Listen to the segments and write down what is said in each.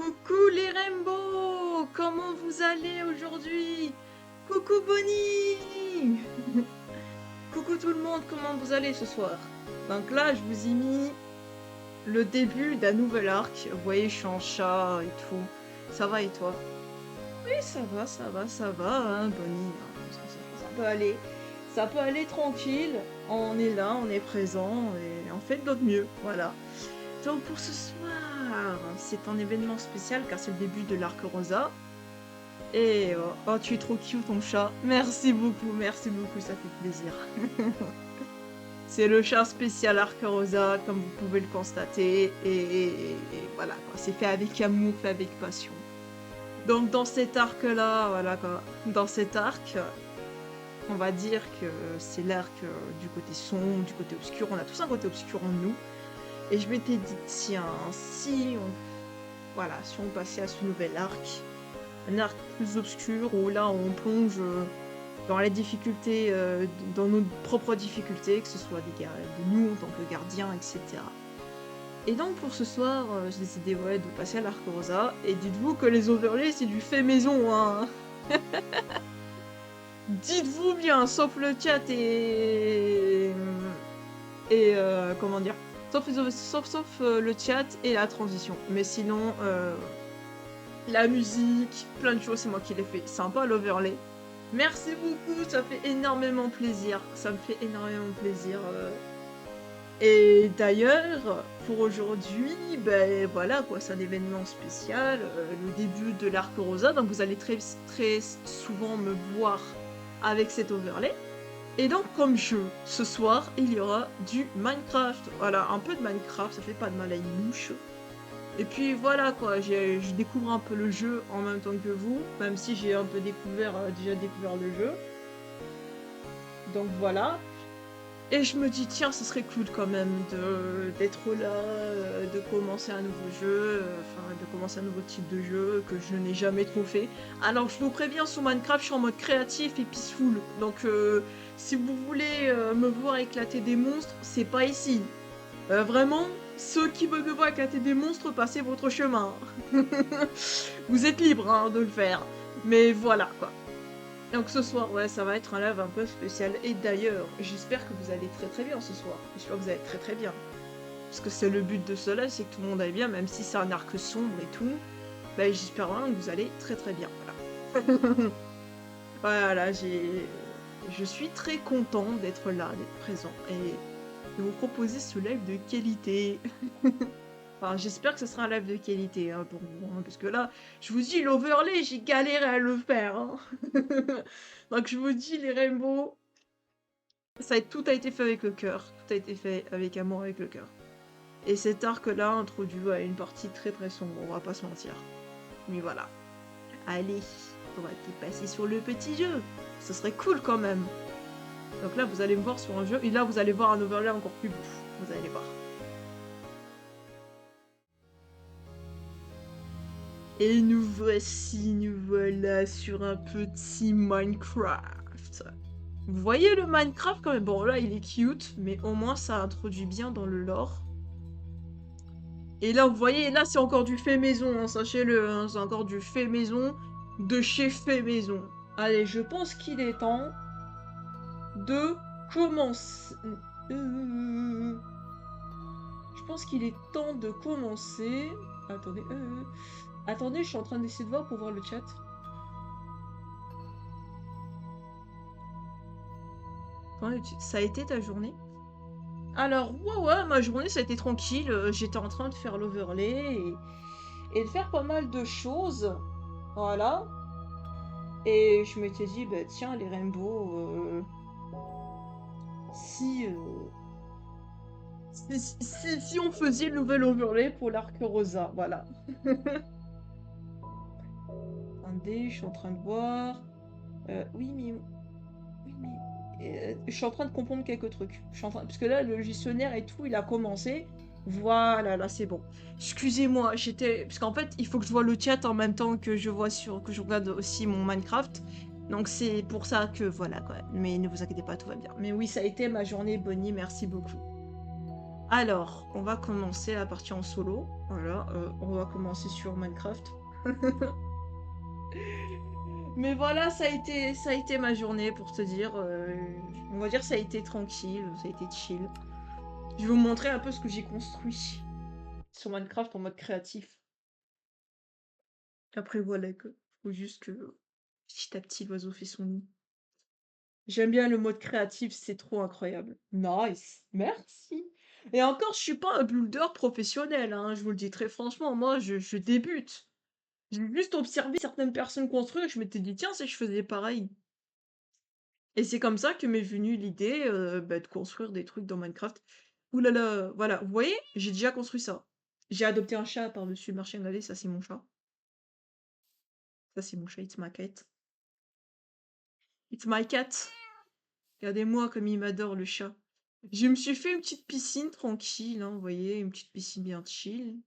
Coucou les Rainbow! Comment vous allez aujourd'hui? Coucou Bonnie! Coucou tout le monde, comment vous allez ce soir? Donc là, je vous ai mis le début d'un nouvel arc. Vous voyez, je suis en chat et tout. Ça va et toi? Oui, ça va, hein, Bonnie. Hein, ça peut aller. Ça peut aller tranquille. On est là, on est présent et on fait de notre mieux. Voilà. Donc pour ce soir, c'est un événement spécial car c'est le début de l'arc rosa. Et oh, tu es trop cute ton chat. Merci beaucoup, ça fait plaisir. C'est le chat spécial arc rosa, comme vous pouvez le constater. Et voilà, quoi. C'est fait avec amour, fait avec passion. Donc dans cet arc-là, voilà quoi, dans cet arc, on va dire que c'est l'arc du côté sombre, du côté obscur. On a tous un côté obscur en nous. Et je m'étais dit, tiens, si on passait à ce nouvel arc, un arc plus obscur où là on plonge dans les difficultés, dans nos propres difficultés, que ce soit de nous en tant que gardiens, etc. Et donc pour ce soir, j'ai décidé de passer à l'arc rosa. Et dites-vous que les overlays c'est du fait maison, hein. Dites-vous bien, sauf le chat et comment dire, sauf le chat et la transition. Mais sinon, la musique, plein de choses, c'est moi qui l'ai fait. Sympa l'overlay. Merci beaucoup, ça fait énormément plaisir. Ça me fait énormément plaisir. Et d'ailleurs, pour aujourd'hui, ben voilà quoi, c'est un événement spécial, le début de l'arc rosa. Donc vous allez très souvent me voir avec cet overlay. Et donc, comme jeu, ce soir, il y aura du Minecraft. Voilà, un peu de Minecraft, ça fait pas de mal à une mouche. Et puis voilà quoi, je découvre un peu le jeu en même temps que vous, même si j'ai un peu déjà découvert le jeu. Donc voilà. Et je me dis, tiens, ce serait cool quand même d'être là, de commencer un nouveau jeu, de commencer un nouveau type de jeu que je n'ai jamais trop fait. Alors, je vous préviens, sur Minecraft, je suis en mode créatif et peaceful. Donc, si vous voulez me voir éclater des monstres, c'est pas ici. Vraiment, ceux qui veulent me voir éclater des monstres, passez votre chemin. Vous êtes libre hein, de le faire. Mais voilà, quoi. Donc ce soir, ouais, ça va être un live un peu spécial. Et d'ailleurs, j'espère que vous allez très bien ce soir. J'espère que vous allez très bien. Parce que c'est le but de ce live, c'est que tout le monde aille bien, même si c'est un arc sombre et tout. Bah, j'espère vraiment que vous allez très bien. Voilà. Voilà, je suis très content d'être là, d'être présent. Et de vous proposer ce live de qualité. Enfin, j'espère que ce sera un live de qualité hein, pour vous, hein, parce que là, je vous dis, l'overlay, j'ai galéré à le faire. Hein. Donc je vous dis, les rainbows, tout a été fait avec le cœur, tout a été fait avec amour, avec le cœur. Et cet arc-là introduit à une partie très sombre, on va pas se mentir. Mais voilà. Allez, on va passer sur le petit jeu. Ce serait cool quand même. Donc là, vous allez me voir sur un jeu, et là, vous allez voir un overlay encore plus beau. Vous allez voir. Et nous voilà sur un petit Minecraft. Vous voyez le Minecraft quand même? Bon là il est cute, mais au moins ça introduit bien dans le lore. Et là vous voyez, là c'est encore du fait maison, hein, sachez-le, hein, c'est encore du fait maison de chez fait maison. Allez, je pense qu'il est temps de commencer. Je pense qu'il est temps de commencer. Attendez, attendez, je suis en train d'essayer de voir pour voir le chat. Ça a été ta journée? Alors, ouais, ma journée, ça a été tranquille. J'étais en train de faire l'overlay et de faire pas mal de choses. Voilà. Et je m'étais dit, bah tiens, les rainbows, si, si on faisait le nouvel overlay pour l'arc rosa, voilà. Attendez, je suis en train de voir. Oui, mais... je suis en train de comprendre quelques trucs. Parce que là, le gestionnaire et tout, il a commencé. Voilà, là, c'est bon. Excusez-moi, parce qu'en fait, il faut que je vois le chat en même temps que je regarde aussi mon Minecraft. Donc c'est pour ça que voilà quoi. Mais ne vous inquiétez pas, tout va bien. Mais oui, ça a été ma journée, Bonnie, merci beaucoup. Alors, on va commencer la partie en solo. Voilà, on va commencer sur Minecraft. Mais voilà, ça a été ma journée pour te dire. On va dire ça a été tranquille, ça a été chill. Je vais vous montrer un peu ce que j'ai construit sur Minecraft en mode créatif. Après voilà que faut juste que petit à petit l'oiseau fait son nid. J'aime bien le mode créatif, c'est trop incroyable. Nice, merci. Et encore, je suis pas un builder professionnel, hein, je vous le dis très franchement, moi je débute. J'ai juste observé certaines personnes construire et je m'étais dit, tiens, si je faisais pareil. Et c'est comme ça que m'est venue l'idée de construire des trucs dans Minecraft. Ouh là là, voilà, vous voyez, j'ai déjà construit ça. J'ai adopté un chat par-dessus le marché, regardez, ça c'est mon chat. Ça c'est mon chat, it's my cat. It's my cat. Regardez-moi comme il m'adore le chat. Je me suis fait une petite piscine tranquille, hein, vous voyez, une petite piscine bien chill.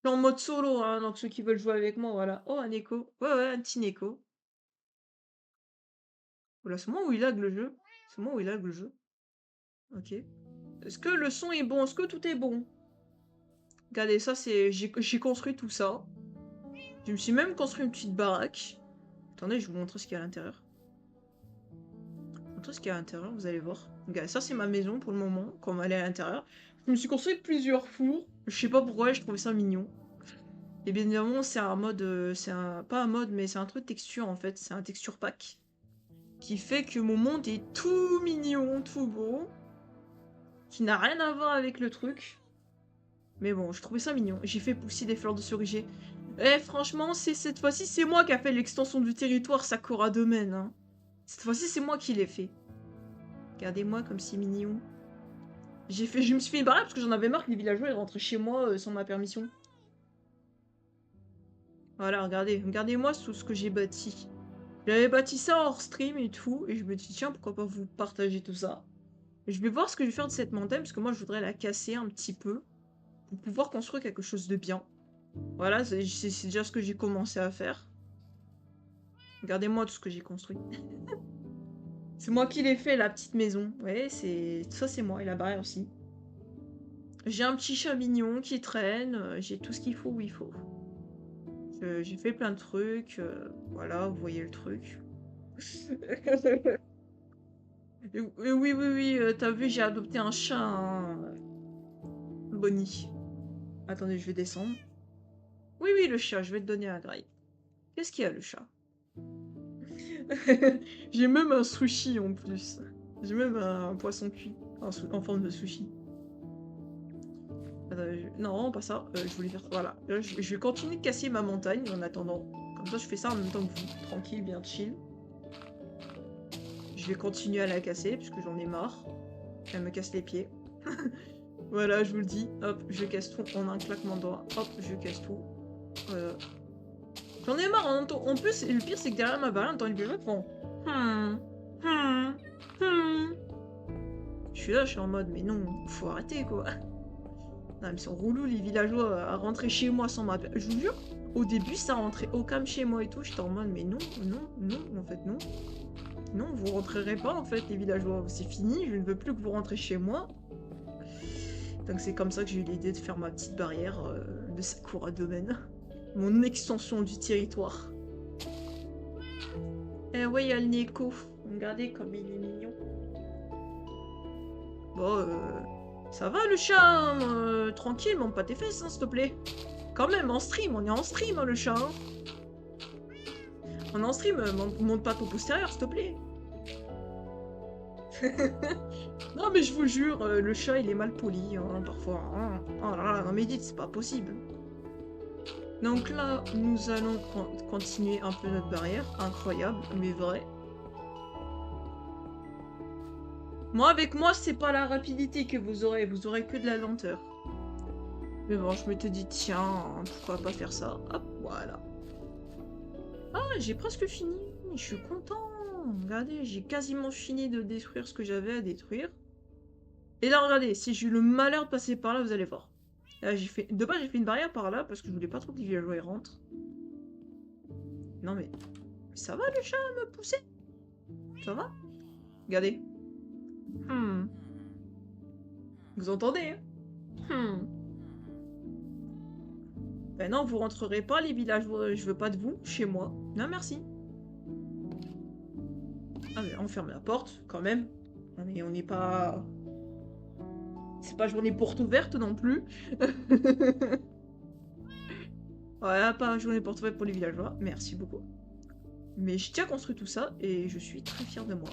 Je suis en mode solo, hein, donc ceux qui veulent jouer avec moi, voilà. Oh, un écho. Ouais, ouais, un petit écho. Voilà, c'est moi où il lag le jeu. C'est moi où il lag le jeu. Ok. Est-ce que le son est bon? Est-ce que tout est bon? Regardez, ça c'est... J'ai construit tout ça. Je me suis même construit une petite baraque. Attendez, je vais vous montrer ce qu'il y a à l'intérieur. Je vais vous montrer ce qu'il y a à l'intérieur, vous allez voir. Regardez, ça c'est ma maison pour le moment, quand on va aller à l'intérieur. Je me suis construit plusieurs fours. Je sais pas pourquoi, je trouvais ça mignon. Et bien évidemment, c'est un mode... c'est un... Pas un mode, mais c'est un truc de texture en fait. C'est un texture pack. Qui fait que mon monde est tout mignon, tout beau. Qui n'a rien à voir avec le truc. Mais bon, je trouvais ça mignon. J'ai fait pousser des fleurs de cerisier. Eh, franchement, cette fois-ci, c'est moi qui a fait l'extension du territoire Sakura Domaine. Hein. Cette fois-ci, c'est moi qui l'ai fait. Regardez-moi comme c'est mignon. Je me suis fait une barrière parce que j'en avais marre que les villageois ils rentraient chez moi sans ma permission. Voilà, regardez. Regardez-moi tout ce que j'ai bâti. J'avais bâti ça hors stream et tout. Et je me dis, tiens, pourquoi pas vous partager tout ça. Je vais voir ce que je vais faire de cette montagne parce que moi, je voudrais la casser un petit peu. Pour pouvoir construire quelque chose de bien. Voilà, c'est déjà ce que j'ai commencé à faire. Regardez-moi tout ce que j'ai construit. C'est moi qui l'ai fait, la petite maison. Ouais, ça c'est moi, et la barrière aussi. J'ai un petit chat mignon qui traîne, j'ai tout ce qu'il faut où il faut. J'ai fait plein de trucs, voilà, vous voyez le truc. Oui, oui, oui, t'as vu, j'ai adopté un chat, hein, Bonnie. Attendez, je vais descendre. Oui, oui, le chat, je vais te donner un graille. Qu'est-ce qu'il y a, le chat? J'ai même un sushi en plus. J'ai même un poisson cuit en forme de sushi. Non, pas ça. Je voulais faire... Voilà. Je vais continuer de casser ma montagne en attendant. Comme ça, je fais ça en même temps que vous. Tranquille, bien chill. Je vais continuer à la casser, puisque j'en ai marre. Elle me casse les pieds. Voilà, je vous le dis. Hop, je casse tout en un claquement de doigts. Hop, je casse tout. Voilà. J'en ai marre. En plus, le pire, c'est que derrière ma barrière, on entend les villageois qui font... Je suis là, je suis en mode, mais non, faut arrêter, quoi. Non, mais ils sont relous, les villageois, à rentrer chez moi sans ma... Je vous jure, au début, ça rentrait au calme chez moi et tout. J'étais en mode, mais non, non, non, en fait, non. Non, vous rentrerez pas, en fait, les villageois. C'est fini, je ne veux plus que vous rentrez chez moi. Donc c'est comme ça que j'ai eu l'idée de faire ma petite barrière de Sakura Domaine. Mon extension du territoire. Eh ouais, il y a le Neko. Regardez comme il est mignon. Bon, ça va le chat, hein, tranquille, monte pas tes fesses, hein, s'il te plaît. Quand même, en stream, on est en stream, hein, le chat. Hein. On est en stream, monte pas ton postérieur, s'il te plaît. Non, mais je vous jure, le chat, il est mal poli, hein, parfois. Hein. Oh là là, non mais dites, c'est pas possible. Donc là, nous allons continuer un peu notre barrière. Incroyable, mais vrai. Moi, avec moi, c'est pas la rapidité que vous aurez que de la lenteur. Mais bon, je m'étais dit, tiens, pourquoi pas faire ça. Hop, voilà. Ah, j'ai presque fini. Je suis content. Regardez, j'ai quasiment fini de détruire ce que j'avais à détruire. Et là, regardez, si j'ai eu le malheur de passer par là, vous allez voir. Là, de base, j'ai fait une barrière par là parce que je voulais pas trop que les villageois rentrent. Non mais... Ça va le chat me pousser? Ça va? Regardez. Vous entendez, hein? Mmh. Ben non, vous rentrerez pas les villageois, je veux pas de vous chez moi. Non merci. Ah mais on ferme la porte quand même. On n'est pas c'est pas journée porte ouverte non plus. Voilà, pas journée porte ouverte pour les villageois. Merci beaucoup. Mais je tiens à construire tout ça et je suis très fière de moi.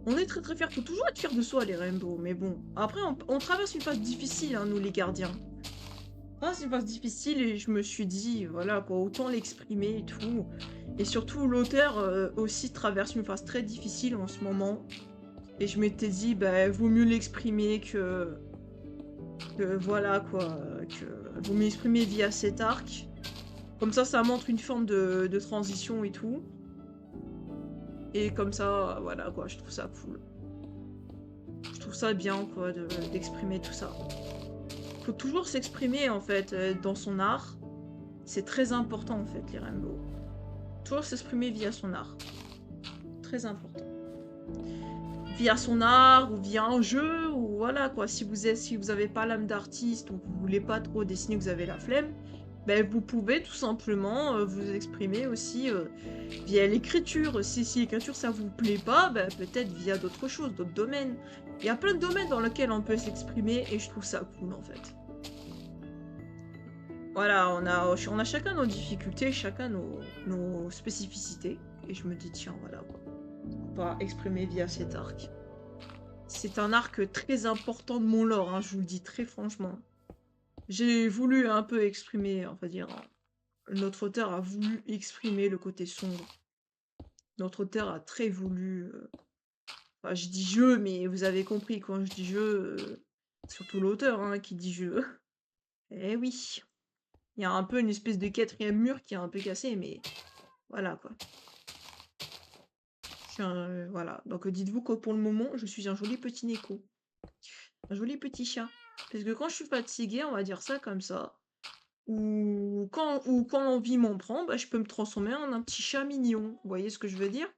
On est très très fiers. Faut toujours être fier de soi, les Rainbow. Mais bon, après, on traverse une phase difficile, hein, nous les gardiens. Ah, c'est une phase difficile et je me suis dit, voilà, quoi, autant l'exprimer et tout. Et surtout, l'auteur aussi traverse une phase très difficile en ce moment. Et je m'étais dit, bah, vaut mieux l'exprimer que voilà, quoi, vaut mieux l'exprimer via cet arc. Comme ça montre une forme de transition et tout. Et comme ça, voilà, quoi, je trouve ça cool. Je trouve ça bien, quoi, d'exprimer tout ça. Faut toujours s'exprimer, en fait, dans son art. C'est très important, en fait, les Rainbow. Toujours s'exprimer via son art. Très important. Via son art, ou via un jeu, ou voilà, quoi. Si vous avez pas l'âme d'artiste, ou que vous voulez pas trop dessiner, que vous avez la flemme, ben, vous pouvez tout simplement vous exprimer aussi via l'écriture. Si l'écriture ça vous plaît pas, ben, peut-être via d'autres choses, d'autres domaines. Il y a plein de domaines dans lesquels on peut s'exprimer et je trouve ça cool en fait. Voilà, on a chacun nos difficultés, chacun nos spécificités. Et je me dis, tiens, voilà quoi. On va exprimer via cet arc. C'est un arc très important de mon lore, hein, je vous le dis très franchement. J'ai voulu un peu exprimer, on va dire, notre auteur a voulu exprimer le côté sombre. Notre auteur a très voulu... Enfin, je dis je, mais vous avez compris, quand je dis je, surtout l'auteur hein, qui dit je. Eh oui, il y a un peu une espèce de quatrième mur qui est un peu cassé, mais voilà quoi. Voilà, donc dites-vous que pour le moment, je suis un joli petit Neko. Un joli petit chat. Parce que quand je suis fatiguée, on va dire ça comme ça, ou quand l'envie m'en prend, bah, je peux me transformer en un petit chat mignon. Vous voyez ce que je veux dire?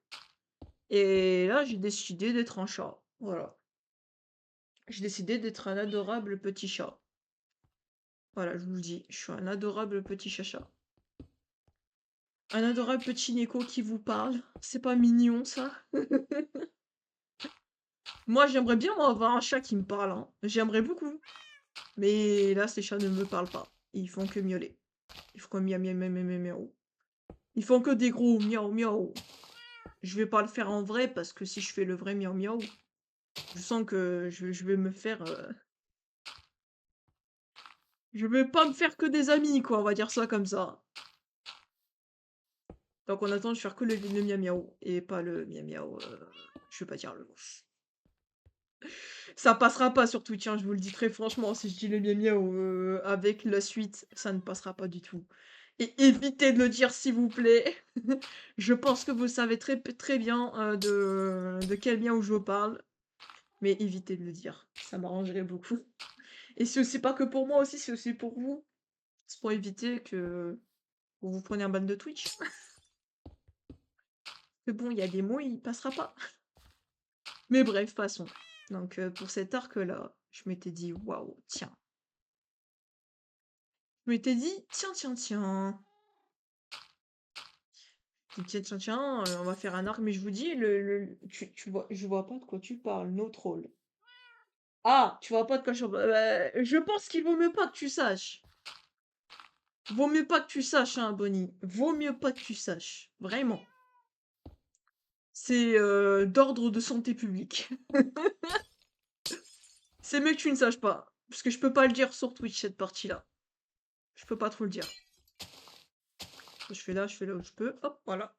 Et là, j'ai décidé d'être un chat. Voilà. J'ai décidé d'être un adorable petit chat. Voilà, je vous le dis, je suis un adorable petit chacha. Un adorable petit Neko qui vous parle. C'est pas mignon, ça? Moi, j'aimerais bien moi, avoir un chat qui me parle, hein. J'aimerais beaucoup. Mais là, ces chats ne me parlent pas. Ils font que miauler. Ils font que miaou, miaou, miaou, miaou, miaou. Ils font que des gros miaou, miaou. Je vais pas le faire en vrai, parce que si je fais le vrai miaou, miaou, je sens que je vais me faire... Je vais pas me faire que des amis, quoi, on va dire ça comme ça. Donc on attend de faire que le miaou miaou et pas le miaou miaou. Je vais pas dire le mot. Ça passera pas sur Twitch, hein, je vous le dis très franchement. Si je dis le miaou miaou avec la suite, ça ne passera pas du tout. Et évitez de le dire s'il vous plaît. Je pense que vous savez très très bien de quel miaou je parle. Mais évitez de le dire. Ça m'arrangerait beaucoup. Et c'est aussi pas que pour moi aussi, c'est aussi pour vous. C'est pour éviter que vous vous preniez un ban de Twitch. Mais bon, il y a des mots, il passera pas. Mais bref, passons. Donc pour cet arc-là, je m'étais dit, waouh, tiens. Je m'étais dit, tiens, tiens, tiens. Tiens, tiens, tiens, on va faire un arc. Mais je vous dis, tu vois, je vois pas de quoi tu parles, no troll. Ah, tu vois pas de quoi je parle. Je pense qu'il vaut mieux pas que tu saches. Vaut mieux pas que tu saches, hein, Bonnie. Vaut mieux pas que tu saches. Vraiment. C'est d'ordre de santé publique. C'est mieux que tu ne saches pas. Parce que je peux pas le dire sur Twitch, cette partie-là. Je peux pas trop le dire. Je fais là où je peux. Hop, voilà.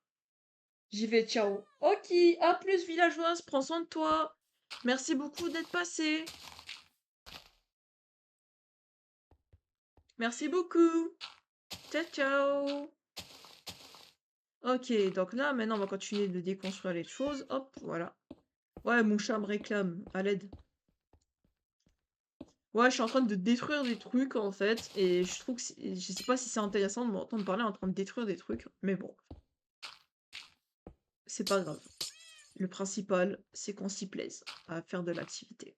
J'y vais, ciao. Ok, à plus villageoise, prends soin de toi. Merci beaucoup d'être passé. Merci beaucoup. Ciao, ciao. Ok, donc là, maintenant, on va continuer de déconstruire les choses. Hop, voilà. Ouais, mon chat me réclame, à l'aide. Ouais, je suis en train de détruire des trucs, en fait, et je trouve que je sais pas si c'est intéressant de m'entendre parler en train de détruire des trucs, mais bon. C'est pas grave. Le principal, c'est qu'on s'y plaise à faire de l'activité.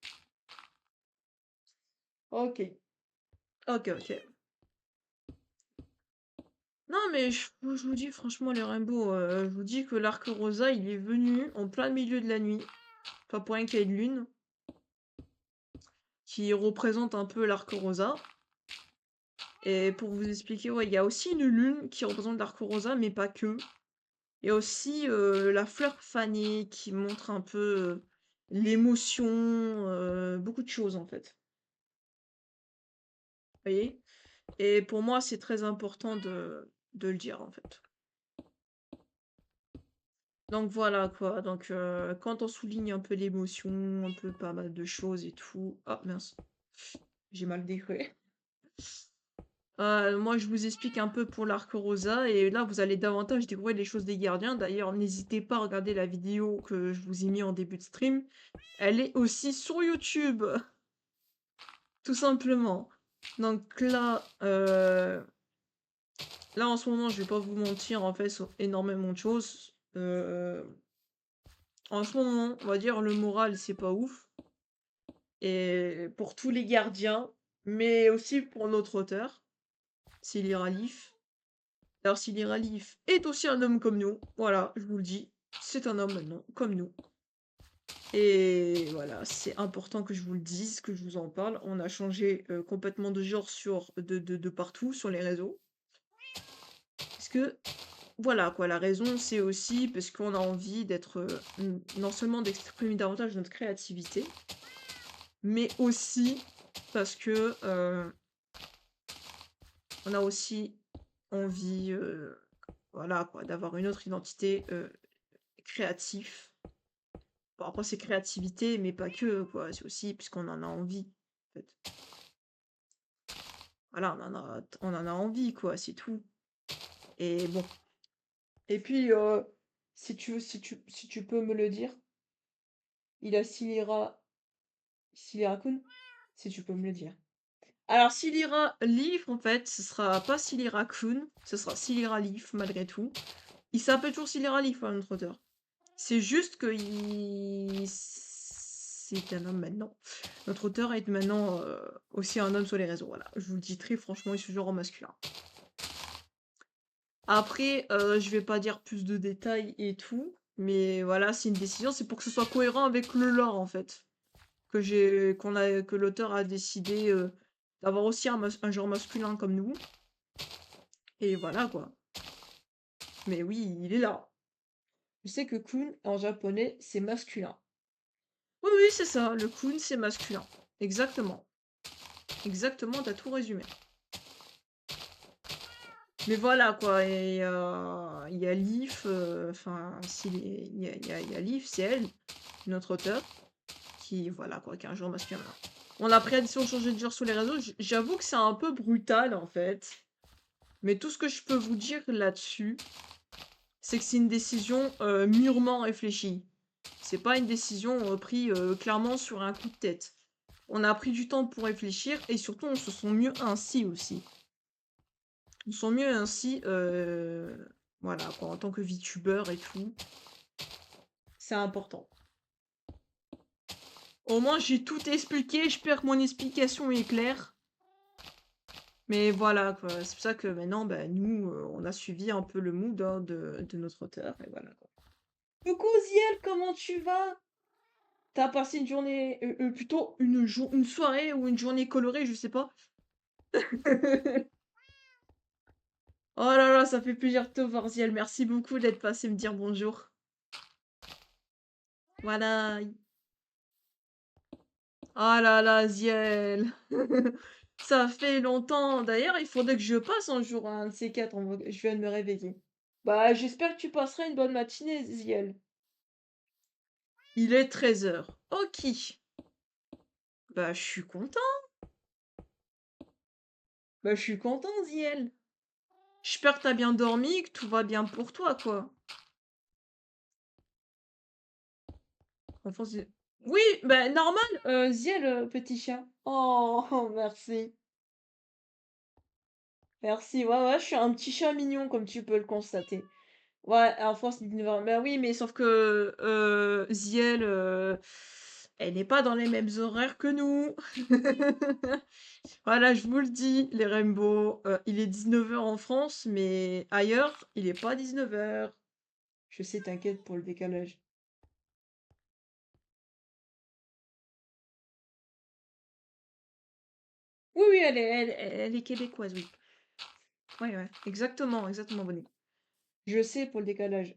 Ok. Ok, ok. Non, mais je vous dis franchement, les Rainbow, je vous dis que l'arc Rosa, il est venu en plein milieu de la nuit. Pas pour rien qu'il y a une lune qui représente un peu l'arc Rosa. Et pour vous expliquer, ouais, il y a aussi une lune qui représente l'arc Rosa, mais pas que. Il y a aussi la fleur fanée qui montre un peu l'émotion, beaucoup de choses en fait. Vous voyez? Et pour moi, c'est très important de le dire en fait. Donc voilà quoi, donc quand on souligne un peu l'émotion, un peu pas mal de choses et tout. Ah mince, j'ai mal décrit. Moi je vous explique un peu pour l'arc Rosa et là vous allez davantage découvrir les choses des gardiens. D'ailleurs, n'hésitez pas à regarder la vidéo que je vous ai mis en début de stream. Elle est aussi sur YouTube, tout simplement. Donc là en ce moment, je vais pas vous mentir, en fait, sur énormément de choses. En ce moment, on va dire le moral, c'est pas ouf. Et pour tous les gardiens, mais aussi pour notre auteur, Silira Leaf. Alors Silira Leaf est aussi un homme comme nous, voilà, je vous le dis, c'est un homme maintenant, comme nous. Et voilà, c'est important que je vous le dise, que je vous en parle. On a changé complètement de genre de partout sur les réseaux. Parce que, voilà quoi, la raison c'est aussi parce qu'on a envie d'être, non seulement d'exprimer davantage notre créativité, mais aussi parce que on a aussi envie, voilà quoi, d'avoir une autre identité créative. Bon, après, c'est créativité, mais pas que, quoi. C'est aussi puisqu'on en a envie, en fait. Voilà, on en a envie, quoi, c'est tout. Et bon. Et puis, si tu peux me le dire, il a Silira Kun, si tu peux me le dire. Alors, Silira Leaf, en fait, ce sera pas Silira Kun, ce sera Silira Leaf, malgré tout. Il s'appelle toujours Silira Leaf, hein, notre auteur. C'est juste que c'est un homme maintenant. Notre auteur est maintenant aussi un homme sur les réseaux. Voilà, je vous le dis très franchement, il se joue en masculin. Après, je vais pas dire plus de détails et tout, mais voilà, c'est une décision, c'est pour que ce soit cohérent avec le lore en fait. Que l'auteur a décidé d'avoir aussi un genre masculin comme nous. Et voilà quoi. Mais oui, il est là. Je sais que kun en japonais, c'est masculin. Oui, oui, c'est ça, le kun, c'est masculin. Exactement. Exactement, t'as tout résumé. Mais voilà, quoi, et il y a Leaf, enfin, il y a Leaf, c'est elle, notre auteur, qui, voilà, quoi, qui est un genre masculin. On a pris la décision de changer de genre sur les réseaux, j'avoue que c'est un peu brutal, en fait. Mais tout ce que je peux vous dire là-dessus, c'est que c'est une décision mûrement réfléchie. C'est pas une décision prise clairement sur un coup de tête. On a pris du temps pour réfléchir et surtout on se sent mieux ainsi aussi. On se sent mieux ainsi, voilà, quoi, en tant que VTuber et tout. C'est important. Au moins j'ai tout expliqué, j'espère que mon explication est claire. Mais voilà, quoi, c'est pour ça que maintenant, bah, nous, on a suivi un peu le mood hein, de notre auteur, et voilà, quoi. Coucou Ziel, comment tu vas? T'as passé une journée, plutôt une soirée ou une journée colorée, je sais pas. Oh là là, ça fait plaisir de te voir, Ziel. Merci beaucoup d'être passé me dire bonjour. Voilà. Oh là là, Ziel. Ça fait longtemps. D'ailleurs, il faudrait que je passe un jour à un de ces quatre. Je viens de me réveiller. Bah, j'espère que tu passeras une bonne matinée, Ziel. Il est 13 h. Ok. Bah, je suis content. Bah, je suis content, Ziel. J'espère que t'as bien dormi, que tout va bien pour toi, quoi. Enfin, oui, bah, normal, Ziel, petit chien. Oh, merci. Merci, ouais, ouais, je suis un petit chat mignon, comme tu peux le constater. Ouais, en France, bah oui, mais sauf que Ziel, Elle n'est pas dans les mêmes horaires que nous. Voilà, je vous le dis, les Rainbow, il est 19 h en France, mais ailleurs, il est pas 19 h. Je sais, t'inquiète pour le décalage. Oui, oui, elle est québécoise, oui. Ouais, ouais, exactement, exactement, Bonnie. Je sais pour le décalage.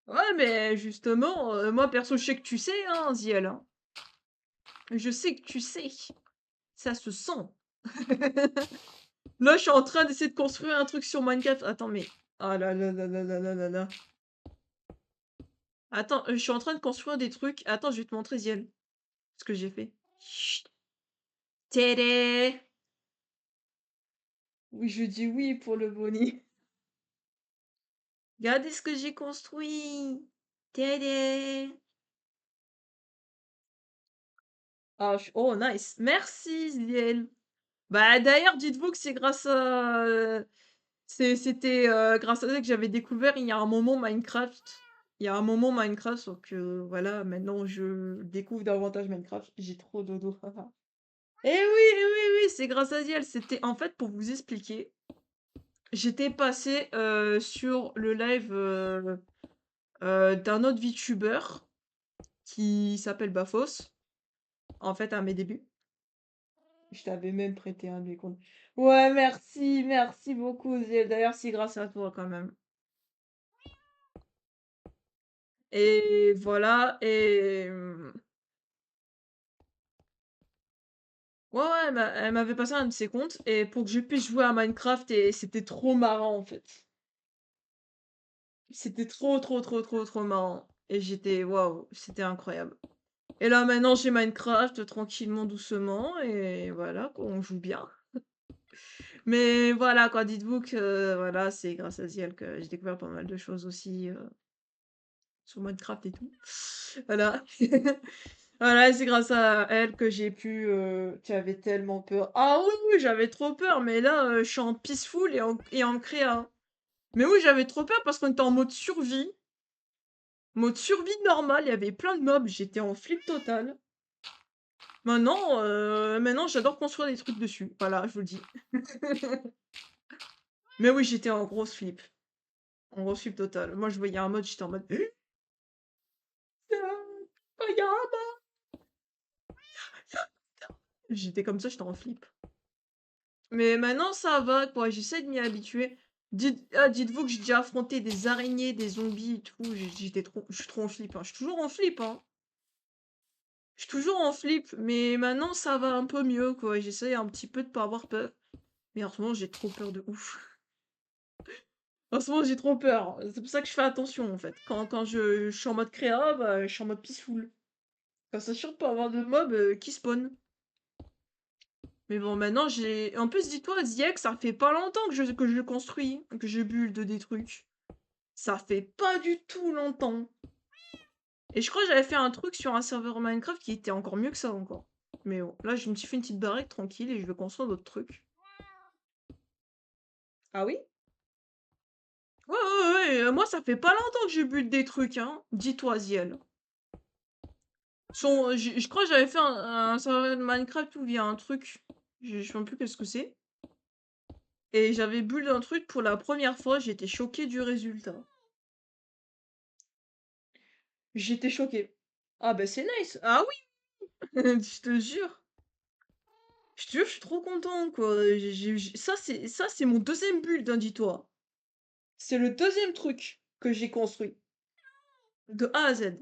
Ouais, mais justement, moi perso, je sais que tu sais, hein, Ziel, hein. Je sais que tu sais. Ça se sent. Là, je suis en train d'essayer de construire un truc sur Minecraft. Attends, mais... Ah là là là là là là là là. Attends, je suis en train de construire des trucs. Attends, je vais te montrer, Ziel, ce que j'ai fait. Chut. Tédé. Oui, je dis oui pour le Bonnie. Regardez ce que j'ai construit. Tédé. Ah, oh, nice. Merci, Ziel. Bah, d'ailleurs, dites-vous que c'est grâce à... c'était grâce à ça que j'avais découvert il y a un moment Minecraft. Il y a un moment Minecraft, donc voilà, maintenant je découvre davantage Minecraft. J'ai trop dodo. Eh oui, oui, c'est grâce à Ziel. C'était en fait pour vous expliquer. J'étais passée sur le live d'un autre VTuber qui s'appelle Bafos, en fait, à mes débuts. Je t'avais même prêté un de mes comptes. Ouais, merci, merci beaucoup, Ziel. D'ailleurs, c'est grâce à toi quand même. Et voilà, et ouais, ouais, elle m'avait passé un de ses comptes et pour que je puisse jouer à Minecraft et c'était trop marrant en fait. C'était trop, trop, trop, trop, trop marrant. Et j'étais, waouh, c'était incroyable. Et là maintenant j'ai Minecraft tranquillement, doucement et voilà, quoi, on joue bien. Mais voilà, quoi, dites-vous que voilà, c'est grâce à Ziel que j'ai découvert pas mal de choses aussi sur Minecraft et tout. Voilà. Voilà, c'est grâce à elle que j'ai pu. Tu avais tellement peur. Ah oui, oui, j'avais trop peur, mais là, je suis en peaceful et en créa. Mais oui, j'avais trop peur parce qu'on était en mode survie. Mode survie normal, il y avait plein de mobs, j'étais en flip total. Maintenant j'adore construire des trucs dessus. Voilà, je vous le dis. Mais oui, j'étais en grosse flip. En grosse flip total. Moi, je voyais un mode, j'étais en mode. Il y a un J'étais comme ça, j'étais en flip. Mais maintenant, ça va, quoi. J'essaie de m'y habituer. Dites-vous que j'ai déjà affronté des araignées, des zombies et tout. Je suis trop en flip, hein. Je suis toujours en flip, hein. Je suis toujours en flip, mais maintenant, ça va un peu mieux, quoi. J'essaie un petit peu de pas avoir peur. Mais en ce moment, j'ai trop peur de ouf. En ce moment, j'ai trop peur. C'est pour ça que je fais attention, en fait. Quand je suis en mode créa, bah, je suis en mode peaceful. Ça s'assure de pas avoir de mobs qui spawn. Mais bon, maintenant, j'ai... En plus, dis-toi, Ziek, ça fait pas longtemps que je construis, que je build des trucs. Ça fait pas du tout longtemps. Et je crois que j'avais fait un truc sur un serveur Minecraft qui était encore mieux que ça encore. Mais bon, là, je me suis fait une petite barrette tranquille et je vais construire d'autres trucs. Ah oui? Ouais, ouais, ouais, moi, ça fait pas longtemps que je build des trucs, hein. Dis-toi, Ziel. Je crois que j'avais fait un serveur de Minecraft où il y a un truc. Je ne sais même plus qu'est-ce que c'est. Et j'avais build un truc pour la première fois, j'étais choquée du résultat. J'étais choquée. Ah bah c'est nice. Ah oui, je te jure. Je te jure, je suis trop content, quoi. Ça, c'est mon deuxième build, hein, dis-toi. C'est le deuxième truc que j'ai construit. De A à Z.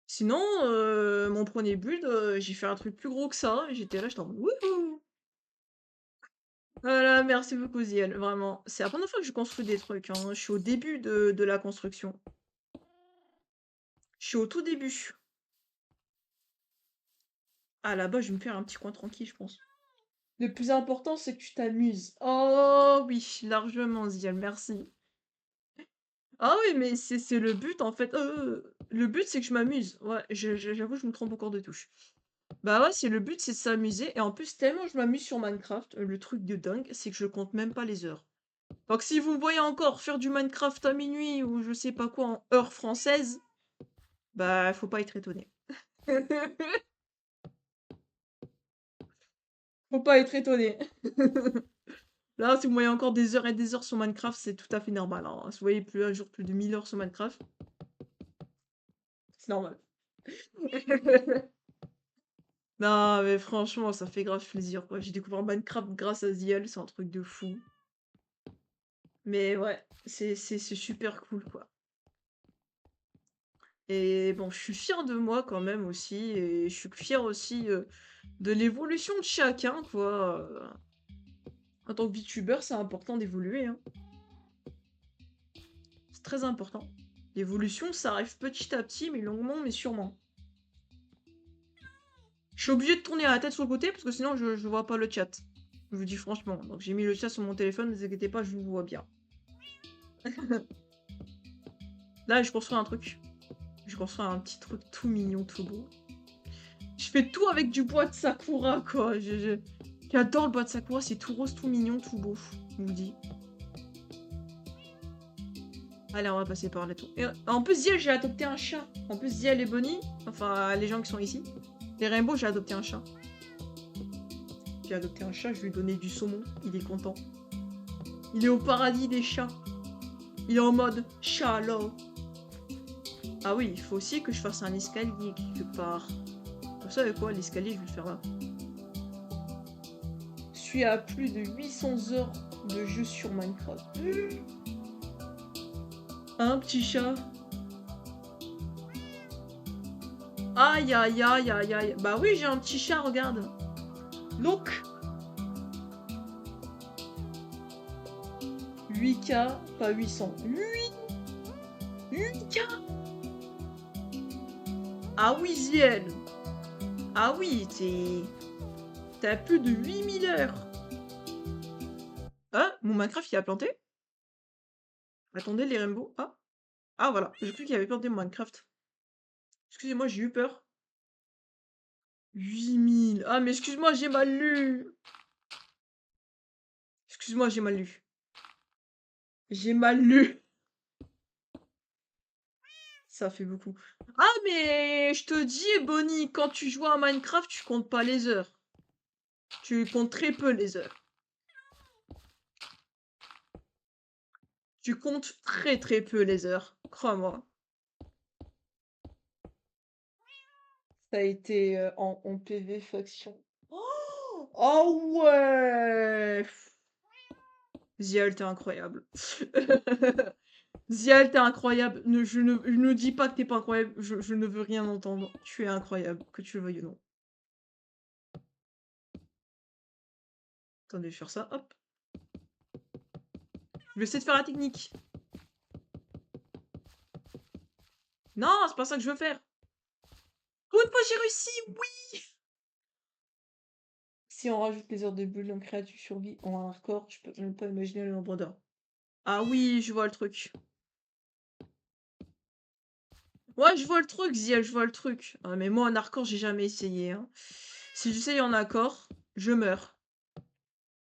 Sinon, mon premier build, j'ai fait un truc plus gros que ça. Et j'étais là, j'étais en mode wouhou. Voilà, merci beaucoup, Ziel. Vraiment. C'est la première fois que je construis des trucs, hein. Je suis au début de la construction. Je suis au tout début. Ah, là-bas, je vais me faire un petit coin tranquille, je pense. Le plus important, c'est que tu t'amuses. Oh oui, largement, Ziel, merci. Ah oui, mais c'est le but en fait. Le but c'est que je m'amuse. Ouais, j'avoue, je me trompe encore de touche. Bah ouais, c'est le but, c'est de s'amuser. Et en plus, tellement je m'amuse sur Minecraft, le truc de dingue, c'est que je compte même pas les heures. Donc si vous me voyez encore faire du Minecraft à minuit ou je sais pas quoi en heure française, Bah, faut pas être étonné. Faut pas être étonné. Là, si vous voyez encore des heures et des heures sur Minecraft, c'est tout à fait normal, hein. Si vous voyez plus un jour plus de 1000 heures sur Minecraft, c'est normal. Non, mais franchement, ça fait grave plaisir, quoi. J'ai découvert Minecraft grâce à Ziel, c'est un truc de fou. Mais ouais, c'est super cool, quoi. Et bon, je suis fière de moi quand même aussi, et je suis fière aussi de l'évolution de chacun, quoi. En tant que VTuber, c'est important d'évoluer, hein. C'est très important. L'évolution, ça arrive petit à petit, mais longuement, mais sûrement. Je suis obligée de tourner la tête sur le côté parce que sinon je vois pas le chat. Je vous dis franchement. Donc j'ai mis le chat sur mon téléphone, ne vous inquiétez pas, je vous vois bien. Là, je construis un truc. Je construis un petit truc tout mignon, tout beau. Je fais tout avec du bois de sakura, quoi. J'adore le bois de sakura, c'est tout rose, tout mignon, tout beau. Je vous dis. Allez, on va passer par là tout. Et, en plus, Ziel, j'ai adopté un chat. En plus, Ziel et Bonnie, enfin les gens qui sont ici. Les Rainbow, j'ai adopté un chat. J'ai adopté un chat, je lui ai donné du saumon, il est content. Il est au paradis des chats. Il est en mode chat là. Ah oui, il faut aussi que je fasse un escalier quelque part. Vous savez quoi, l'escalier, je vais le faire là. Je suis à plus de 800 heures de jeu sur Minecraft. Un petit chat. Aïe aïe aïe aïe aïe. Bah oui, j'ai un petit chat, regarde. Look. 8K, pas 800. 8K. Ah oui, Ziel. Ah oui, t'as plus de 8000 heures. Hein? Mon Minecraft, il a planté? Attendez, les rainbows. Ah. Ah voilà, j'ai cru qu'il avait planté mon Minecraft. Excusez-moi, j'ai eu peur. 8000. Ah, mais excuse-moi, j'ai mal lu. Excuse-moi, j'ai mal lu. J'ai mal lu. Ça fait beaucoup. Ah, mais je te dis, Bonnie, quand tu joues à Minecraft, tu comptes pas les heures. Tu comptes très peu les heures. Tu comptes très très peu les heures. Crois-moi. Ça a été en PV faction. Oh, oh ouais! Zial, t'es incroyable. Zial, t'es incroyable. Je ne dis pas que t'es pas incroyable. Je ne veux rien entendre. Tu es incroyable, que tu le veuilles ou non. Attendez, je vais faire ça. Hop. Je vais essayer de faire la technique. Non, c'est pas ça que je veux faire. Pour une fois, j'ai réussi. Oui. Si on rajoute les heures de bulle en créature survie en hardcore, je peux même pas imaginer le nombre d'heures. Ah oui, je vois le truc. Ouais, je vois le truc, Ziel, je vois le truc. Ah, mais moi, en hardcore, j'ai jamais essayé, hein. Si j'essaye en hardcore, je meurs.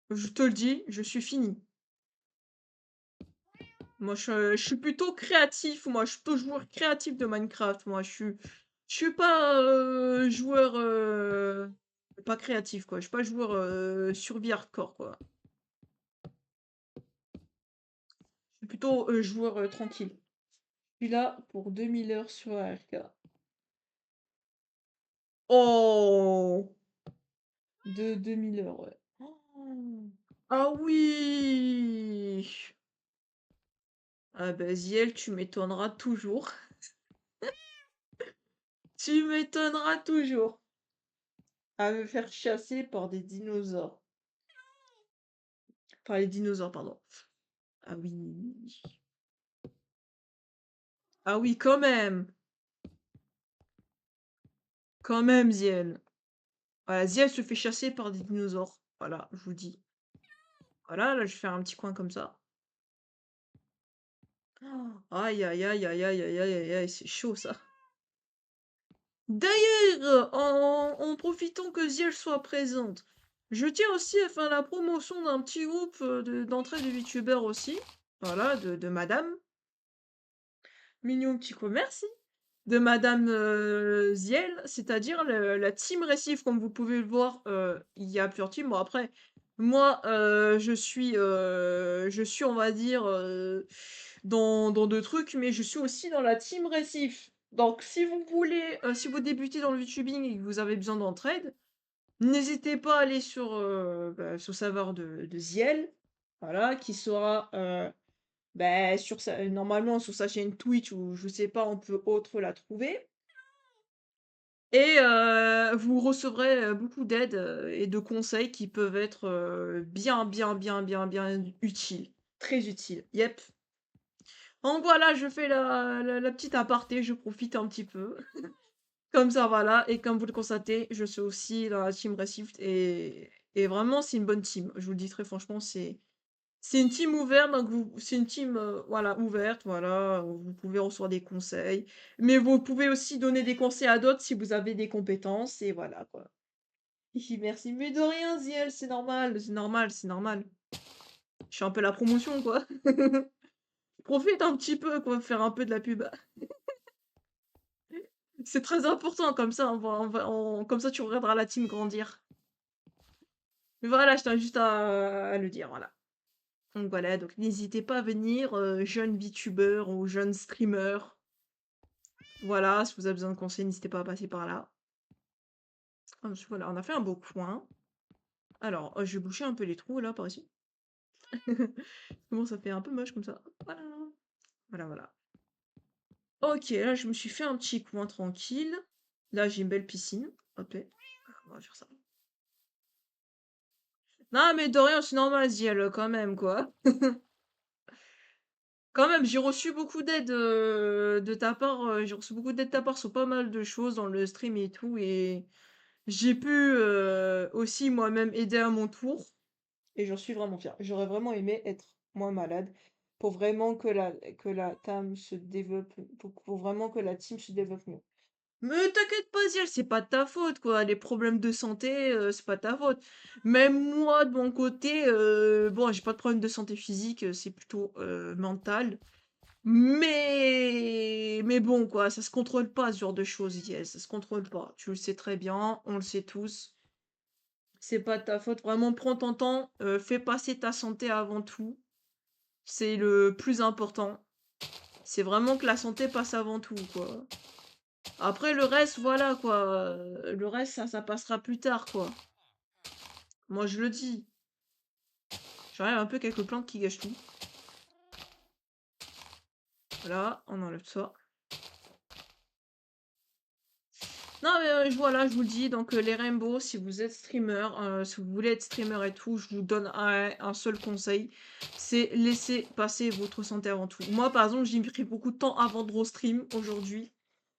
Je te le dis, je suis fini. Moi, je suis plutôt créatif. Moi, je suis plutôt joueur créatif de Minecraft. Moi, je suis pas joueur pas créatif, quoi. Je suis pas joueur survie hardcore, quoi. Je suis plutôt joueur tranquille. Je suis là pour 2000 heures sur ARK. Oh! De 2000 heures, ouais. Oh. Ah oui! Ah bah Ziel, tu m'étonneras toujours. Tu m'étonneras toujours. À me faire chasser par des dinosaures. Par les dinosaures, pardon. Ah oui. Ah oui, quand même. Quand même, Ziel. Voilà, Ziel se fait chasser par des dinosaures. Voilà, je vous dis. Voilà, là, je vais faire un petit coin comme ça. Oh, aïe, aïe, aïe, aïe, aïe, aïe, aïe, aïe, aïe, c'est chaud, ça. D'ailleurs, en profitant que Ziel soit présente, je tiens aussi à faire la promotion d'un petit groupe d'entraide de VTubers aussi. Voilà, de madame. Mignon petit quoi, merci. de Madame Ziel, c'est-à-dire la team récif, comme vous pouvez le voir, il y a plusieurs teams. Bon après, moi, je suis on va dire, dans 2 trucs, mais je suis aussi dans la team récif. Donc si vous voulez, si vous débutez dans le VTubing et que vous avez besoin d'entraide, n'hésitez pas à aller sur le serveur de Ziel, voilà, qui sera, sur sa normalement sur sa chaîne Twitch ou je sais pas, on peut autre la trouver et vous recevrez, beaucoup d'aide, et de conseils qui peuvent être, bien, bien, bien, bien, bien utiles. Très utiles. Yep. Donc voilà, je fais la petite aparté, je profite un petit peu. Comme ça, voilà, et comme vous le constatez, je suis aussi dans la team Recift et vraiment c'est une bonne team. Je vous le dis très franchement, c'est une team ouverte, donc c'est une team voilà, ouverte, voilà, où vous pouvez recevoir des conseils, mais vous pouvez aussi donner des conseils à d'autres si vous avez des compétences, et voilà quoi. Hi, merci, mais de rien, Ziel, c'est normal, c'est normal, c'est normal. Je fais un peu la promotion, quoi. Profite un petit peu, quoi, faire un peu de la pub. C'est très important, comme ça, comme ça tu regarderas la team grandir. Mais voilà, je tiens juste à le dire, voilà. Donc voilà, donc n'hésitez pas à venir, jeunes VTubers ou jeunes streamers. Voilà, si vous avez besoin de conseils, n'hésitez pas à passer par là. Voilà, on a fait un beau coin. Alors, je vais boucher un peu les trous là par ici. Bon, ça fait un peu moche comme ça. Voilà. Voilà, voilà. Ok, là je me suis fait un petit coin tranquille. Là j'ai une belle piscine. Hop, on va faire ça. Non mais de rien, c'est normal, Ziel, quand même, quoi. Quand même, j'ai reçu beaucoup d'aide de ta part, j'ai reçu beaucoup d'aide de ta part sur pas mal de choses dans le stream et tout, et j'ai pu aussi moi-même aider à mon tour, et j'en suis vraiment fière. J'aurais vraiment aimé être moins malade pour vraiment que la team se développe, pour vraiment que la team se développe mieux. Mais t'inquiète pas, Ziel, c'est pas de ta faute, quoi. Les problèmes de santé, c'est pas de ta faute. Même moi, de mon côté, bon, j'ai pas de problème de santé physique, c'est plutôt mental. Mais bon, quoi, ça se contrôle pas ce genre de choses, Yes, ça se contrôle pas. Tu le sais très bien, on le sait tous. C'est pas de ta faute. Vraiment, prends ton temps, fais passer ta santé avant tout. C'est le plus important. C'est vraiment que la santé passe avant tout, quoi. Après, le reste, voilà, quoi. Le reste, ça passera plus tard, quoi. Moi, je le dis. J'enlève un peu quelques plantes qui gâchent tout. Voilà, on enlève ça. Non, mais voilà, je vous le dis, donc les rainbows, si vous êtes streamer, si vous voulez être streamer et tout, je vous donne un seul conseil, c'est laisser passer votre santé avant tout. Moi, par exemple, j'ai pris beaucoup de temps avant de restream aujourd'hui.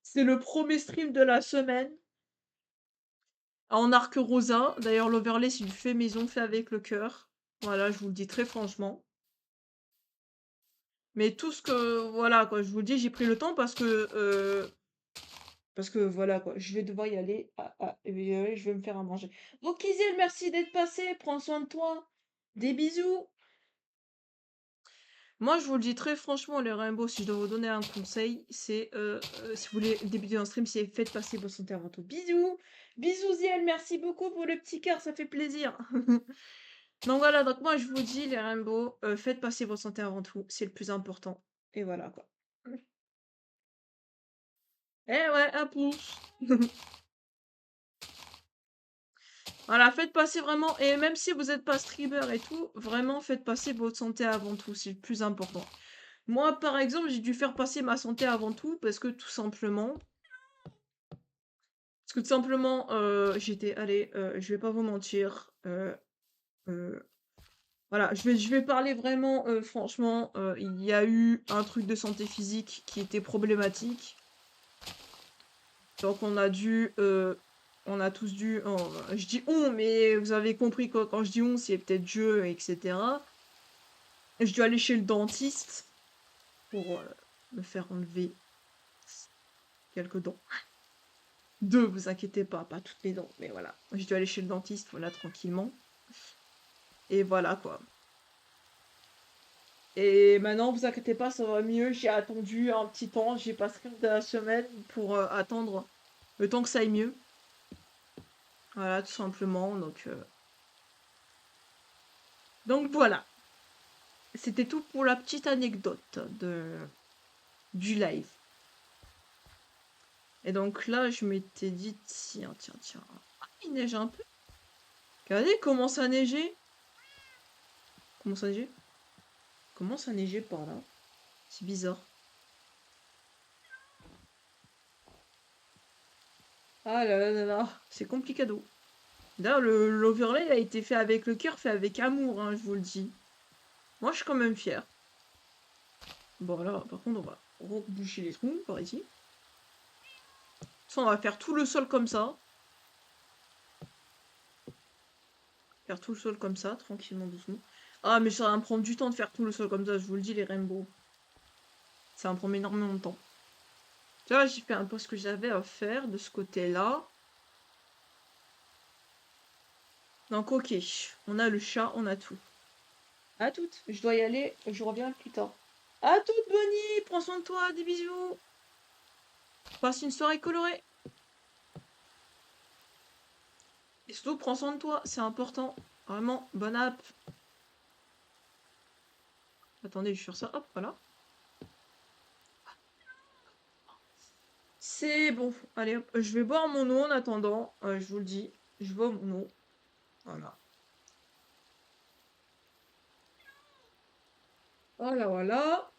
C'est le premier stream de la semaine en arc rosa. D'ailleurs, l'overlay, c'est du fait maison, fait avec le cœur. Voilà, je vous le dis très franchement. Mais tout ce que, voilà, quoi, je vous le dis, j'ai pris le temps parce que voilà quoi, je vais devoir y aller. Je vais me faire à manger. Donc Isil, merci d'être passé. Prends soin de toi. Des bisous. Moi, je vous le dis très franchement, les Rainbow, si je dois vous donner un conseil, c'est si vous voulez débuter un stream, c'est faites passer vos santé avant tout. Bisous. Bisous Ziel, merci beaucoup pour le petit cœur, ça fait plaisir. Donc voilà, donc moi je vous dis les Rainbow, faites passer vos santé avant tout, c'est le plus important. Et voilà quoi. Eh ouais, un pouce. Voilà, faites passer vraiment, et même si vous n'êtes pas streamer et tout, vraiment faites passer votre santé avant tout, c'est le plus important. Moi, par exemple, j'ai dû faire passer ma santé avant tout parce que tout simplement, j'étais, allez, je vais pas vous mentir, euh, voilà, je vais parler vraiment, franchement, il y a eu un truc de santé physique qui était problématique, donc on a tous dû, je dis on, mais vous avez compris quoi, quand je dis on, c'est peut-être Dieu, etc. Je dois aller chez le dentiste pour me faire enlever quelques dents. Deux, vous inquiétez pas, pas toutes les dents, mais voilà. Je dois aller chez le dentiste, voilà, tranquillement. Et voilà, quoi. Et maintenant, vous inquiétez pas, ça va mieux. J'ai attendu un petit temps, j'ai passé de la semaine pour attendre le temps que ça aille mieux. Voilà, tout simplement. Donc voilà. C'était tout pour la petite anecdote du live. Et donc là, je m'étais dit, tiens. Ah, il neige un peu. Regardez, il commence à neiger. Commence à neiger? Commence à neiger par là. C'est bizarre. Ah là là là là, c'est complicado. D'ailleurs, l'overlay a été fait avec le cœur, fait avec amour, hein, je vous le dis. Moi, je suis quand même fière. Bon, là, par contre, on va reboucher les trous par ici. Ça, on va faire tout le sol comme ça. Faire tout le sol comme ça, tranquillement, doucement. Ah, mais ça va me prendre du temps de faire tout le sol comme ça, je vous le dis, les rainbows. Ça va me prendre énormément de temps. Tu vois, j'ai fait un peu ce que j'avais à faire de ce côté-là. Donc, ok. On a le chat, on a tout. À toutes. Je dois y aller, je reviens plus tard. À toutes, Bonnie. Prends soin de toi, des bisous. Passe une soirée colorée. Et surtout, prends soin de toi, c'est important. Vraiment, bonne app. Attendez, je vais faire ça. Hop, voilà. C'est bon. Allez, hop. Je vais boire mon eau en attendant. Je vous le dis. Je bois mon eau. Voilà. Voilà, voilà.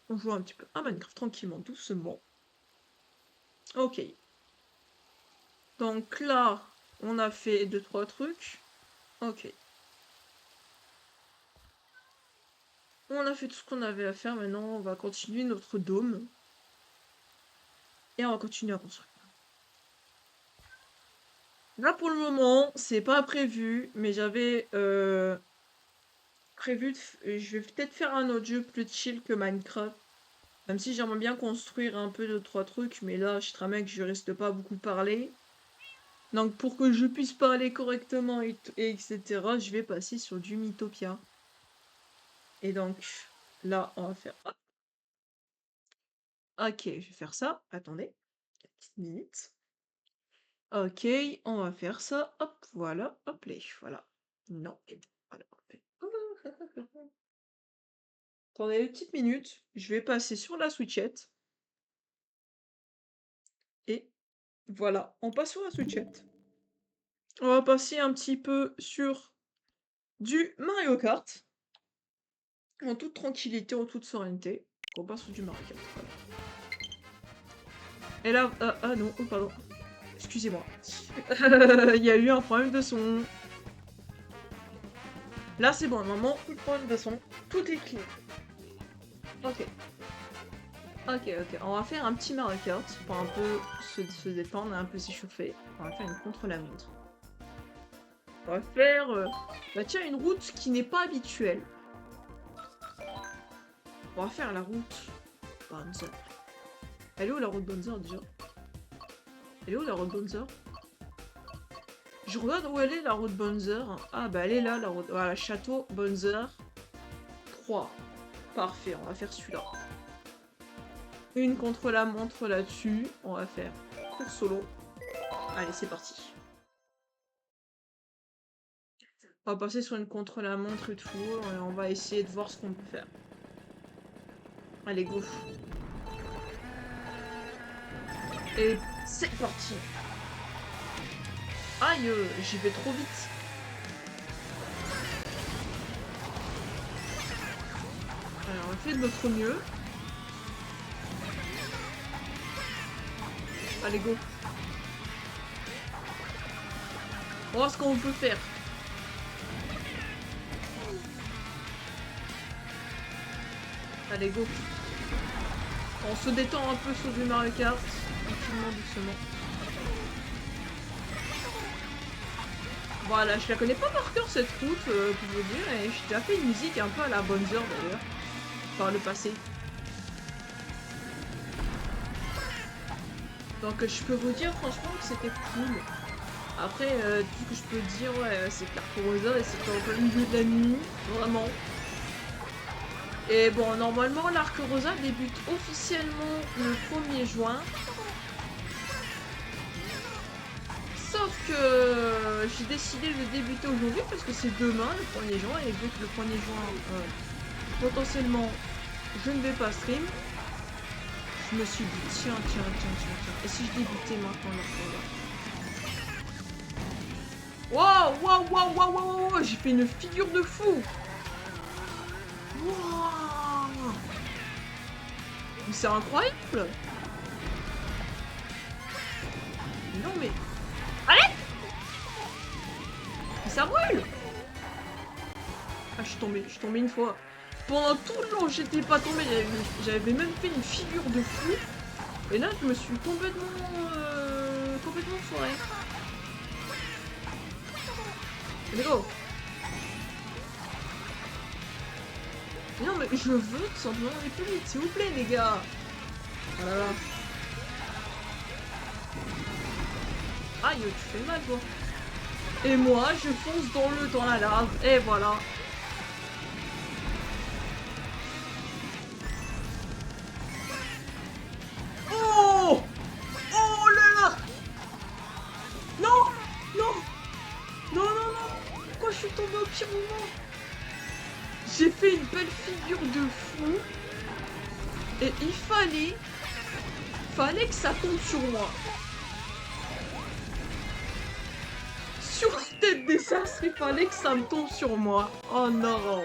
On joue un petit peu à Minecraft tranquillement, doucement. Ok. Donc là, on a fait 2-3 trucs. Ok. On a fait tout ce qu'on avait à faire. Maintenant, on va continuer notre dôme. Et on va continuer à construire. Là, pour le moment, c'est pas prévu. Mais j'avais prévu je vais peut-être faire un autre jeu plus chill que Minecraft. Même si j'aimerais bien construire un peu 2-3 trucs. Mais là, je te mec, je reste pas beaucoup parler. Donc pour que je puisse parler correctement etc., je vais passer sur du Mythopia. Et donc là, on va faire... hop. Ok, je vais faire ça. Attendez. Une petite minute. Ok, on va faire ça. Hop, voilà. Hop, les voilà. Non. Voilà. Attendez une petite minute. Je vais passer sur la Switchette. Et voilà, on passe sur la Switchette. On va passer un petit peu sur du Mario Kart. En toute tranquillité, en toute sérénité. On passe sur du Mario Kart. Voilà. Et là, ah non, oh pardon. Excusez-moi. Il y a eu un problème de son. Là, c'est bon, maman, plus de problème de son. Tout est clean. Ok. Ok. On va faire un petit Mario Kart pour un peu se détendre, un peu s'échauffer. On va faire une contre-la-montre. On va faire... bah tiens, une route qui n'est pas habituelle. On va faire la route Bonzer. Elle est où la route Bonzer déjà? Elle est où la route Bonzer? Je regarde où elle est la route Bonzer. Ah bah elle est là la route. Voilà, château Bonzer 3. Parfait, on va faire celui-là. Une contre la montre là-dessus. On va faire course solo. Allez, c'est parti. On va passer sur une contre la montre et tout. Et on va essayer de voir ce qu'on peut faire. Allez, go. Et c'est parti. Aïe, j'y vais trop vite. Alors, on fait de notre mieux. Allez, go. On va voir ce qu'on peut faire. Allez, go. On se détend un peu sur du Mario Kart. Tranquillement, doucement. Voilà, je la connais pas par cœur cette route, pour vous dire. Et j'ai déjà fait une musique un peu à la Bonzer d'ailleurs. Par le passé. Donc je peux vous dire franchement que c'était cool. Après, tout ce que je peux dire, ouais, c'est Clark Rosa et c'est en plein milieu de la nuit. Vraiment. Et bon, normalement, l'Arc Rosa débute officiellement le 1er juin. Sauf que j'ai décidé de débuter aujourd'hui parce que c'est demain, le 1er juin, et vu que le 1er juin, potentiellement, je ne vais pas stream, je me suis dit, tiens, et si je débutais maintenant l'Arc Rosa? Waouh, j'ai fait une figure de fou. Waouh, mais c'est incroyable. Non mais... Arrête. Mais ça brûle. Ah, je suis tombée une fois. Pendant tout le long, j'étais pas tombée, j'avais même fait une figure de fou. Et là, je me suis complètement foirée. Allez, go. Non mais je veux tout simplement aller plus vite, s'il vous plaît les gars. Oh là là. Aïe, tu fais mal toi. Et moi, je fonce dans la lave, et voilà. Oh, oh là là. Non. Pourquoi je suis tombée au pire moment? J'ai fait une belle figure de fou. Et il fallait que ça tombe sur moi. Sur la tête des astres, il fallait que ça me tombe sur moi. Oh non.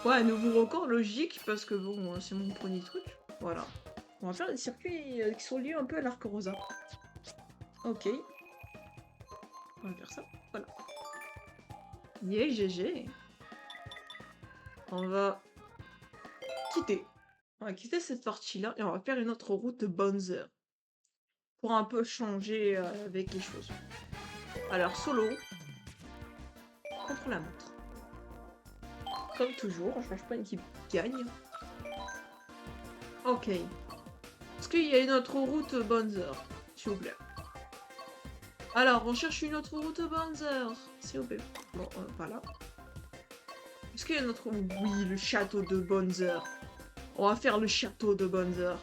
Ouais, nouveau record logique parce que bon, c'est mon premier truc. Voilà. On va faire des circuits qui sont liés un peu à l'Arc Rosa. Ok. On va faire ça. Voilà. Yeah, GG. On va quitter. On va quitter cette partie-là et on va faire une autre route de Bowser. Pour un peu changer avec les choses. Alors, solo. Contre la montre. Comme toujours, je change pas une qui gagne. Ok. Est-ce qu'il y a une autre route Bowser? S'il vous plaît. Alors, on cherche une autre route Bowser. S'il vous plaît. Bon, voilà. Est-ce qu'il y a une autre... Oui, le château de Bowser. On va faire le château de Bowser.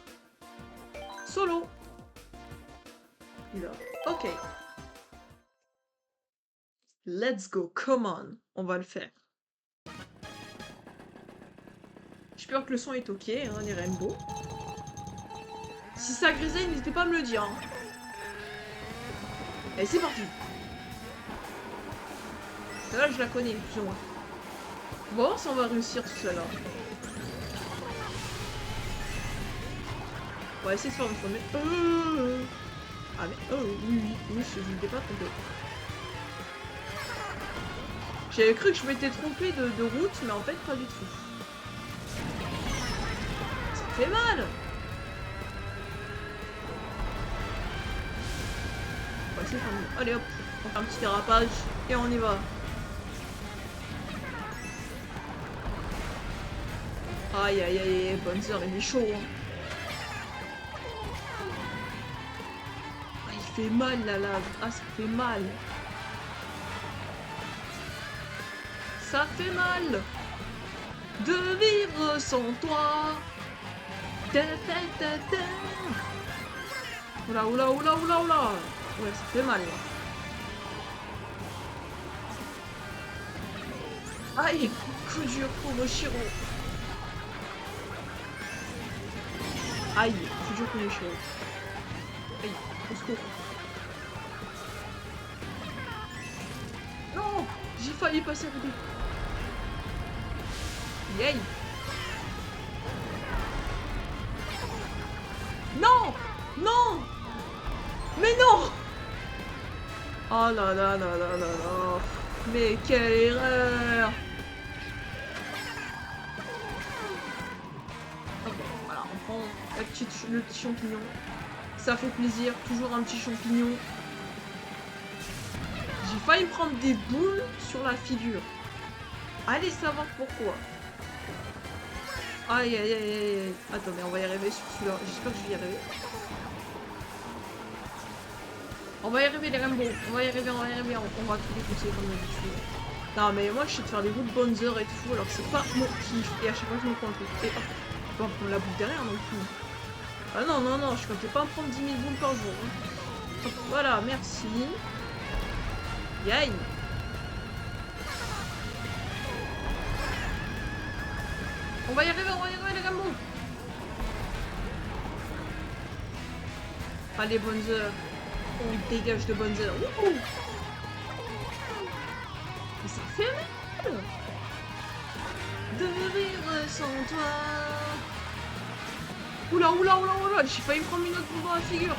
Solo. Là. Ok. Let's go, come on. On va le faire. J'espère que le son est ok, hein, les rainbows. Si ça grisait, n'hésitez pas à me le dire. Hein. Et c'est parti. Là, je la connais, plus ou moins. On va voir si on va réussir tout cela. On va essayer de faire une première. Ah mais oui, je n'étais pas trompé. J'avais cru que je m'étais trompé de route, mais en fait pas du tout. Ça fait mal. On va essayer de faire... Allez hop, on fait un petit dérapage et on y va. Aïe, Bowser il est chaud. Hein. Ah, il fait mal la lave. Ah, ça fait mal. Ça fait mal de vivre sans toi. Oula. Ouais, ça fait mal. Là. Aïe, coup dur pour Shiro. Aïe, coup dur pour Shiro. Aïe, au secours. Non, j'ai failli passer à côté. Yay. Non. Mais non. Oh là. Mais quelle erreur. Ok, voilà, on prend le petit champignon. Ça fait plaisir, toujours un petit champignon. J'ai failli me prendre des boules sur la figure. Allez savoir pourquoi. Aïe. Attendez, on va y arriver sur celui-là. J'espère que je vais y arriver. On va y arriver les rainbows. On va y arriver. On va tout défoncer comme d'habitude. Non mais moi je sais de faire des boules bonzer et tout, alors que c'est pas mon kiff. Et à chaque fois je me prends le truc. Et hop, je peux en prendre la boule derrière non plus. Ah non, non, non, je comptais pas en prendre 10 000 boules par jour. Hein. Hop, voilà, merci. Yay. On va y arriver les gars. Allez, bonzer. On dégage de bonzer. Wouhou. Mais ça fait mal de vivre sans toi. Oula, oula, oula, oula, j'ai failli me prendre une autre boule dans la figure.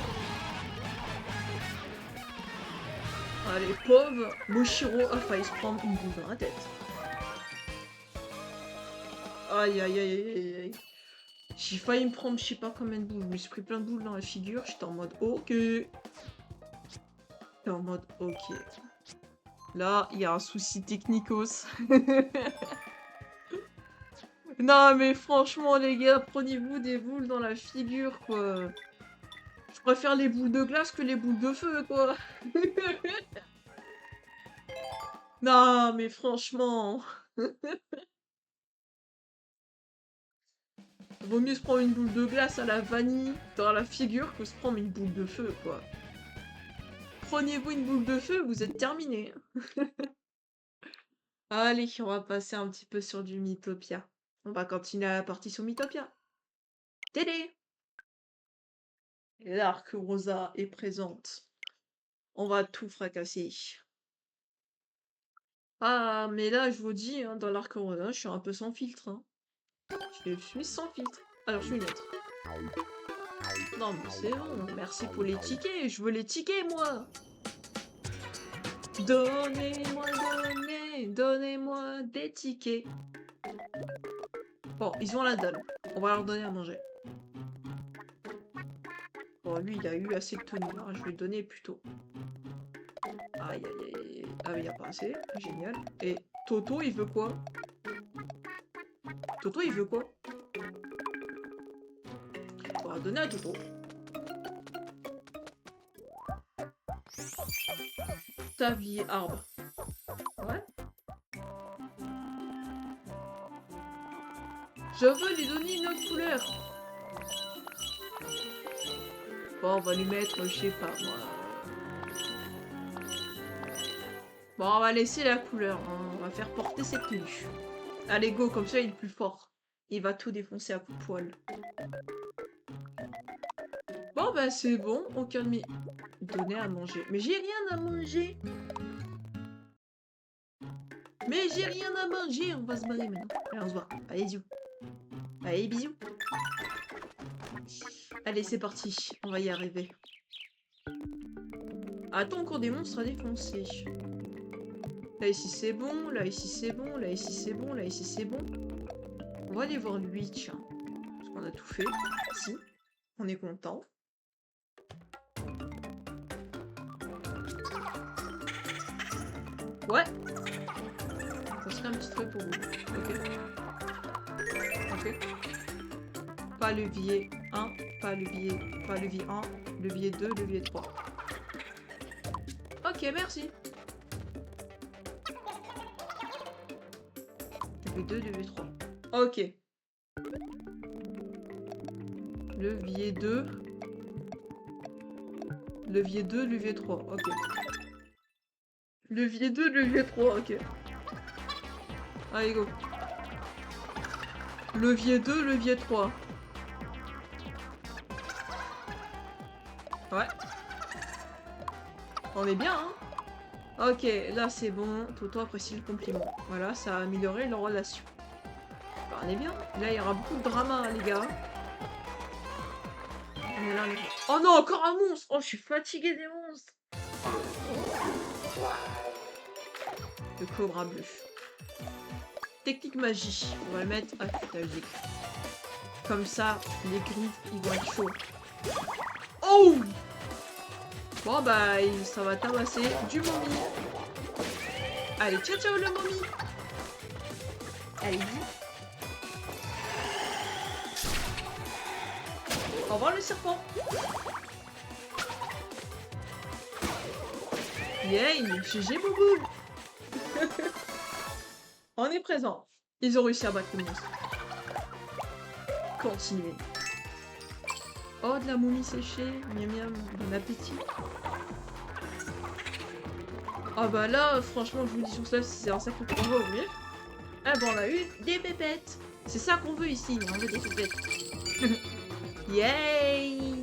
Allez, pauvre Moshiro a failli se prendre une boule dans la tête. Aïe, aïe, aïe, aïe, aïe. J'ai failli me prendre je sais pas combien de boules. Je me suis pris plein de boules dans la figure. J'étais en mode ok. J'étais en mode ok. Là, il y a un souci technicos. Non, mais franchement, les gars, prenez-vous des boules dans la figure, quoi. Je préfère les boules de glace que les boules de feu, quoi. Non, mais franchement. Vaut mieux se prendre une boule de glace à la vanille dans la figure que se prendre une boule de feu, quoi. Prenez-vous une boule de feu, vous êtes terminé. Allez, on va passer un petit peu sur du Mythopia. On va continuer la partie sur Mythopia. Télé! L'arc Rosa est présente. On va tout fracasser. Ah, mais là, je vous dis, hein, dans l'arc Rosa, je suis un peu sans filtre. Hein. Je suis sans filtre. Alors, je suis neutre. Non, mais c'est bon. Merci pour les tickets. Je veux les tickets, moi. Donnez-moi des tickets. Bon, ils ont la dalle. On va leur donner à manger. Bon, lui, il a eu assez de tenue. Hein. Je vais lui donner plutôt. Aïe, aïe, aïe. Ah, mais il n'y a pas assez. Génial. Et Toto, il veut quoi? Toto, il veut quoi? On va donner à Toto. Tablier arbre. Ouais. Je veux lui donner une autre couleur. Bon, on va lui mettre, je sais pas moi. Bon, on va laisser la couleur. Hein. On va faire porter cette tenue. Allez, go, comme ça il est plus fort. Il va tout défoncer à coups de poil. Bon, bah c'est bon. On calme. Donner à manger. Mais j'ai rien à manger. Mais j'ai rien à manger. On va se barrer maintenant. Allez, on se voit. Allez, bisous. Allez, bisous. Allez, c'est parti. On va y arriver. Attends, encore des monstres à défoncer. Là, ici, c'est bon. Là, ici, c'est bon. Là, ici, c'est bon. Là, ici, c'est bon. On va aller voir lui, tiens. Parce qu'on a tout fait. Si. On est content. Ouais. Ça serait un petit truc pour vous. Ok. Ok. Pas levier 1, pas levier 1, levier 2, levier 3. Ok, merci. Levier 2, levier 3. Ok. Levier 2. Levier 2, levier 3. Ok. Levier 2, levier 3. Ok. Allez, go. Levier 2, levier 3. Ouais. On est bien, hein. Ok, là c'est bon. Toto apprécie le compliment. Voilà, ça a amélioré leur relation. Bah, on est bien. Là, il y aura beaucoup de drama, les gars. On est là, les gars. Oh non, encore un monstre. Oh, je suis fatiguée des monstres. Le cobra bleu. Technique magie. On va le mettre à futage. Comme ça, les griffes, ils vont être chauds. Oh! Bon bah, ça va tabasser du momie. Allez, ciao ciao le momie. Allez-y. Au revoir le serpent. Yay, GG Boubou. On est présent. Ils ont réussi à battre le monstre. Continuez. Oh, de la momie séchée. Miam miam, bon appétit. Ah bah là, franchement, je vous dis sur ça, si c'est un sacré qu'on va ouvrir. Ah bah on a eu des pépettes. C'est ça qu'on veut ici, on veut des pépettes. Yay!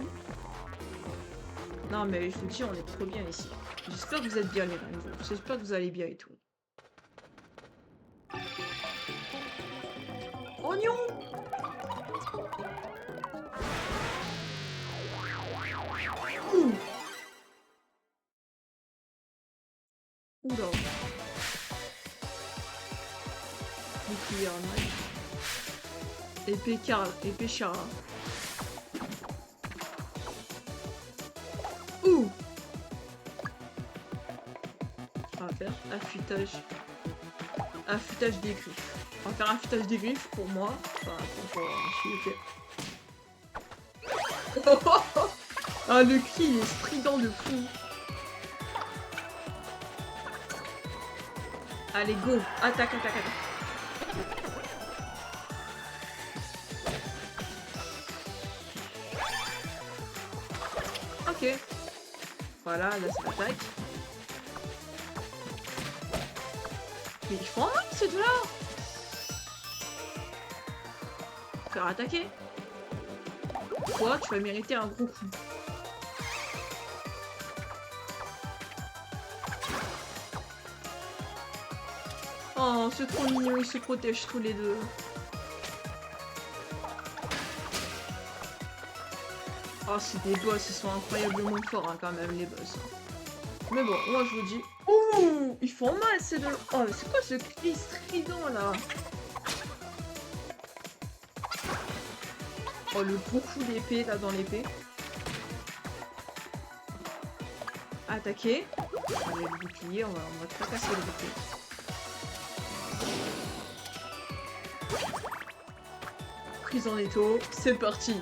Non mais je vous dis, on est trop bien ici. J'espère que vous êtes bien les Rainbow. J'espère que vous allez bien et tout. Oignon! Ouh! Oula! Bouclier armage. Épée Karl, épée Chara. Ouh! On va faire affûtage. Affûtage des griffes. On va faire affûtage des griffes pour moi. Enfin, pour je suis ok. Ah, le cri, il est strident de fou. Allez, go! Attaque, attaque, attaque. Ok. Voilà, là c'est l'attaque. Mais ils font mal ces deux-là! Faire attaquer. Toi, tu vas mériter un gros coup. Oh, c'est trop mignon, ils se protègent tous les deux. Oh, c'est des boss, ils sont incroyablement forts hein, quand même, les boss. Mais bon, moi je vous dis... Ouh, ils font mal ces deux. Oh, c'est quoi ce cri strident là? Oh, le gros coup d'épée là dans l'épée. Attaquer. Allez, le bouclier, on va fracasser le bouclier. Prise en étau, c'est parti.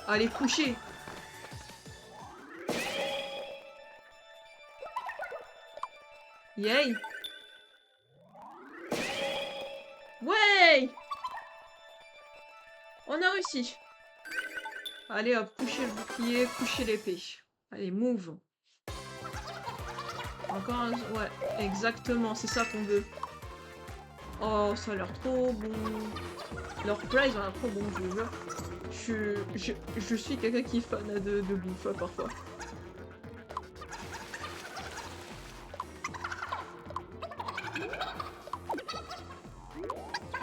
Allez, coucher. Yay. Ouais. On a réussi. Allez hop, coucher le bouclier, coucher l'épée. Allez, move. Encore un... Ouais, exactement, c'est ça qu'on veut. Oh, ça a l'air trop bon. Leur plat, ils ont l'air trop bon, je vous jure. Je suis quelqu'un qui est fan de bouffe, parfois.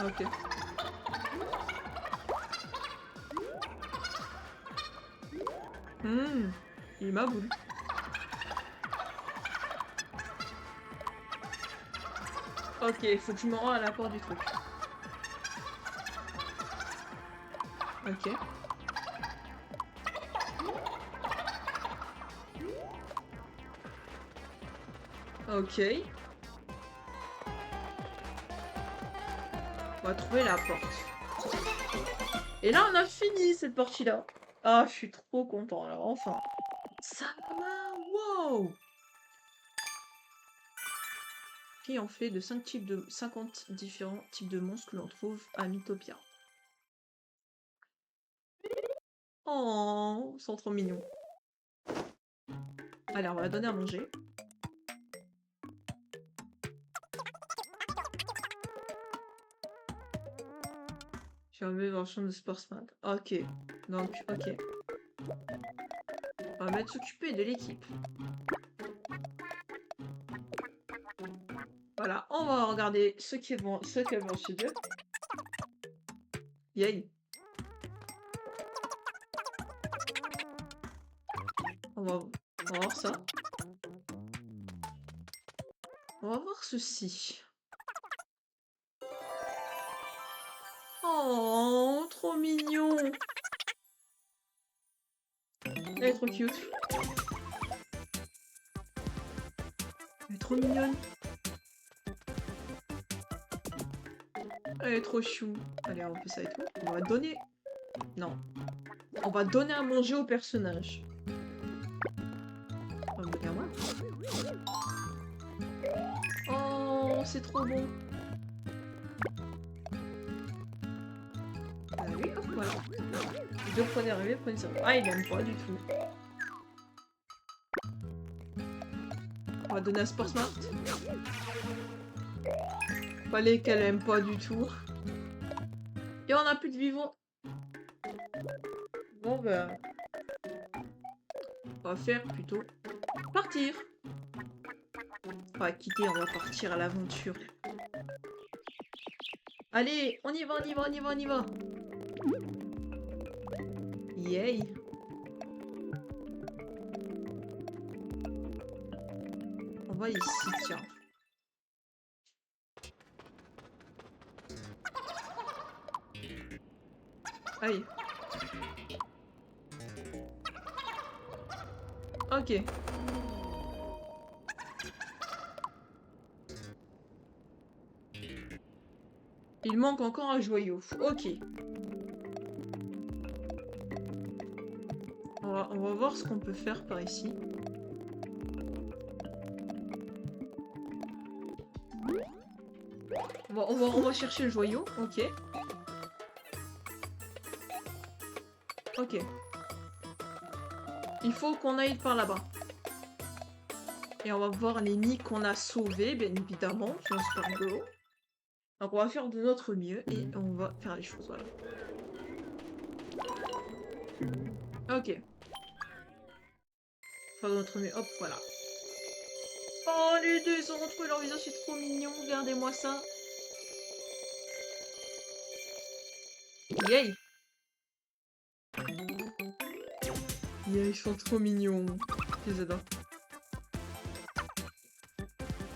Ok. Il m'a voulu. Ok, faut que je me rende à la porte du truc. Ok. Ok. On va trouver la porte. Et là, on a fini cette partie-là. Ah, je suis trop content, alors, enfin. Ça va, wow! Qui en fait de 50 différents types de monstres que l'on trouve à Mythopia. Oh, ils sont trop mignons. Allez, on va la donner à manger. J'ai enlevé version de Sportsman. Ok, donc, ok. On va mettre s'occuper de l'équipe. Voilà, on va regarder ce qu'elles vont chez eux. Yay. On va voir ça. On va voir ceci. Oh, trop mignon. Elle est trop cute. Elle est trop mignonne. Elle est trop chou. Allez, on fait ça et tout. On va donner... Non. On va donner à manger au personnage. Oh, regarde-moi. Oh, non, c'est trop bon. Allez, hop, voilà. Les deux prenez arrivé, prenez ça. Ah, il aime pas du tout. On va donner à Sport Smart. Fallait qu'elle aime pas du tout. Et on a plus de vivants. Bon, ben... on va faire plutôt... partir. On va quitter, on va partir à l'aventure. Allez, on y va, on y va, on y va, on y va. Yay. On va ici, tiens. Aïe. Ok. Il manque encore un joyau. Ok. On va voir ce qu'on peut faire par ici. On va chercher le joyau. Ok. Ok. Il faut qu'on aille par là-bas. Et on va voir les nids qu'on a sauvés, bien évidemment. C'est super rigolo. Donc on va faire de notre mieux et on va faire les choses, voilà. Ok. Faire de notre mieux, hop, voilà. Oh, les deux ont retrouvé leur visage, c'est trop mignon, regardez-moi ça. Yay! Yeah, ils sont trop mignons. Je les adore.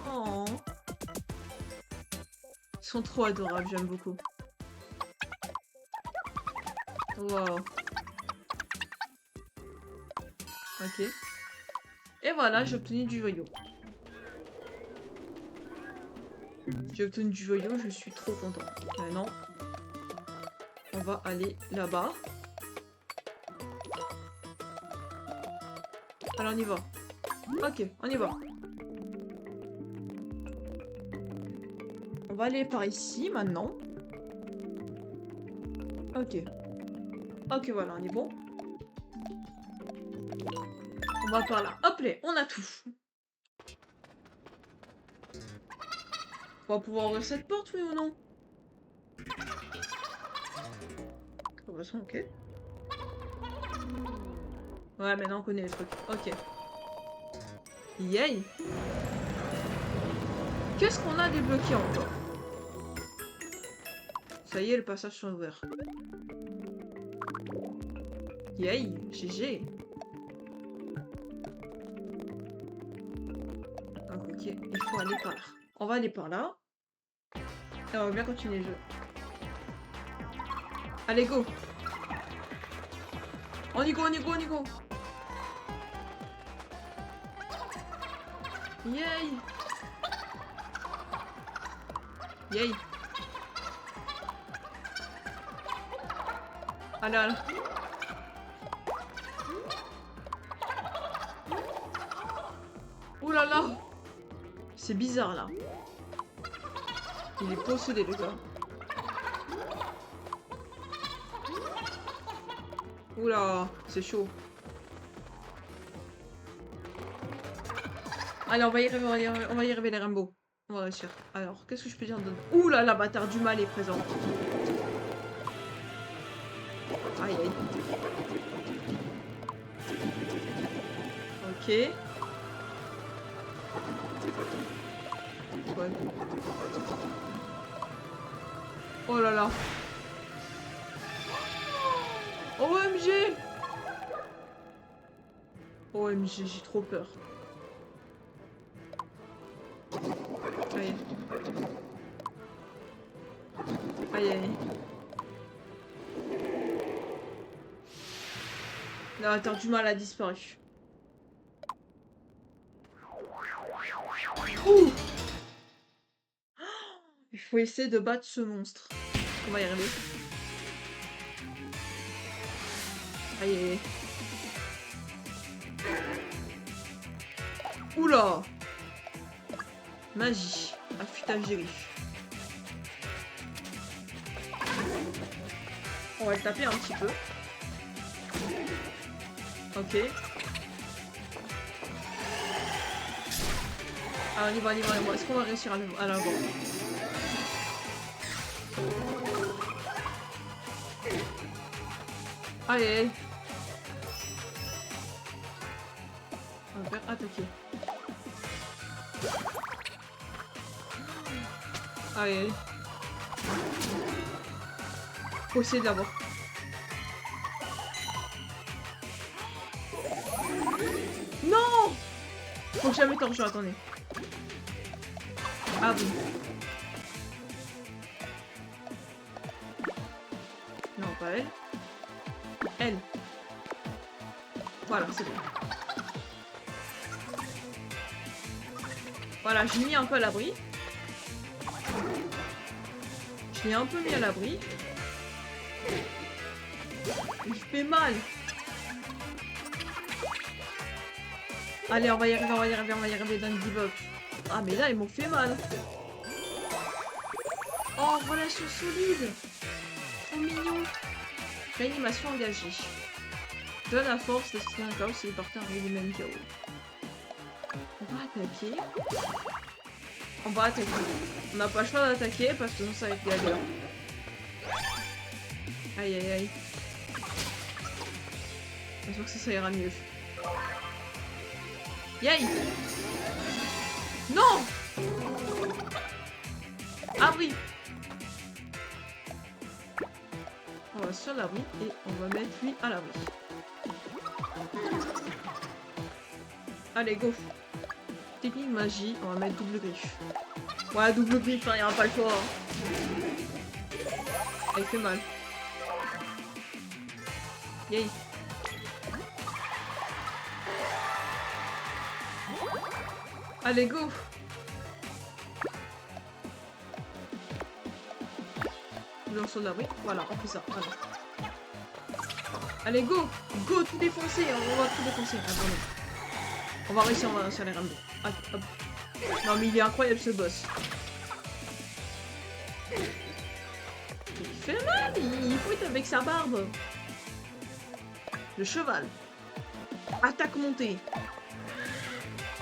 Oh. Ils sont trop adorables, j'aime beaucoup. Wow. Ok. Et voilà, j'ai obtenu du joyau. J'ai obtenu du joyau, je suis trop content. Maintenant, on va aller là-bas. Alors on y va. Ok, on y va. On va aller par ici maintenant. Ok. Ok, voilà, on est bon. On va par là. Hop là, on a tout. On va pouvoir ouvrir cette porte, oui ou non? De toute façon, ok. Ouais, maintenant on connaît les trucs. Ok. Yay! Qu'est-ce qu'on a débloqué encore? Ça y est, le passage sont ouvert. Yay! GG! Donc, ok, il faut aller par là. On va aller par là. Et on va bien continuer le jeu. Allez, go! On y go, on y go, on y go! Yay! Yay! Ah là là! Ouh là là! C'est bizarre là. Il est possédé le gars. Oula, c'est chaud. Allez, on va y arriver, on va y arriver les Rainbow. On va réussir. Alors, qu'est-ce que je peux dire d'autre? Ouh là là, bâtard du mal est présent. Aïe aïe. Ok. Ouais. Oh là là. OMG! OMG, j'ai trop peur. Aïe. Aïe aïe. La terre du mal a disparu. Ouh! Il faut essayer de battre ce monstre. On va y arriver. Aïe aïe aïe. Oula! Magie. Affûtage des griffes. On va le taper un petit peu. Ok. Ah, on y va, on y va, on y va. Est-ce qu'on va réussir à l'avoir? Allez, allez. On va faire attaquer. Allez, allez. Faut essayer de l'avoir. Non! Faut que jamais torche, attendez. Ah oui. Non, pas elle. Elle. Voilà, c'est bon. Voilà, j'ai mis un peu à l'abri. Je l'ai un peu mis à l'abri. Il fait mal. Allez, on va y arriver, on va y arriver, on va y arriver dans le give up. Ah, mais là, ils m'ont fait mal. Oh, relation solide. Trop mignon. Réanimation engagée. Donne la force de ce un chaos si les partenaires arrivent du même chaos. On va attaquer. On va attaquer. On n'a pas le choix d'attaquer parce que sinon ça va être galère. Aïe aïe aïe. J'espère que ça ira mieux. Yay! Non! Abri! On va sur l'abri et on va mettre lui à l'abri. Allez, go! Technique magie, on va mettre double griffe. Ouais, double griffe, hein, il n'y aura pas le choix. Hein. Elle fait mal. Yay! Allez, go! On sur l'abri. Voilà, on fait ça. Voilà. Allez, go! Go, tout défoncer! On va tout défoncer. Attendez. On va réussir les ramener. Hop, hop. Non, mais il est incroyable ce boss. Il fait mal! Il fouette avec sa barbe. Le cheval. Attaque montée.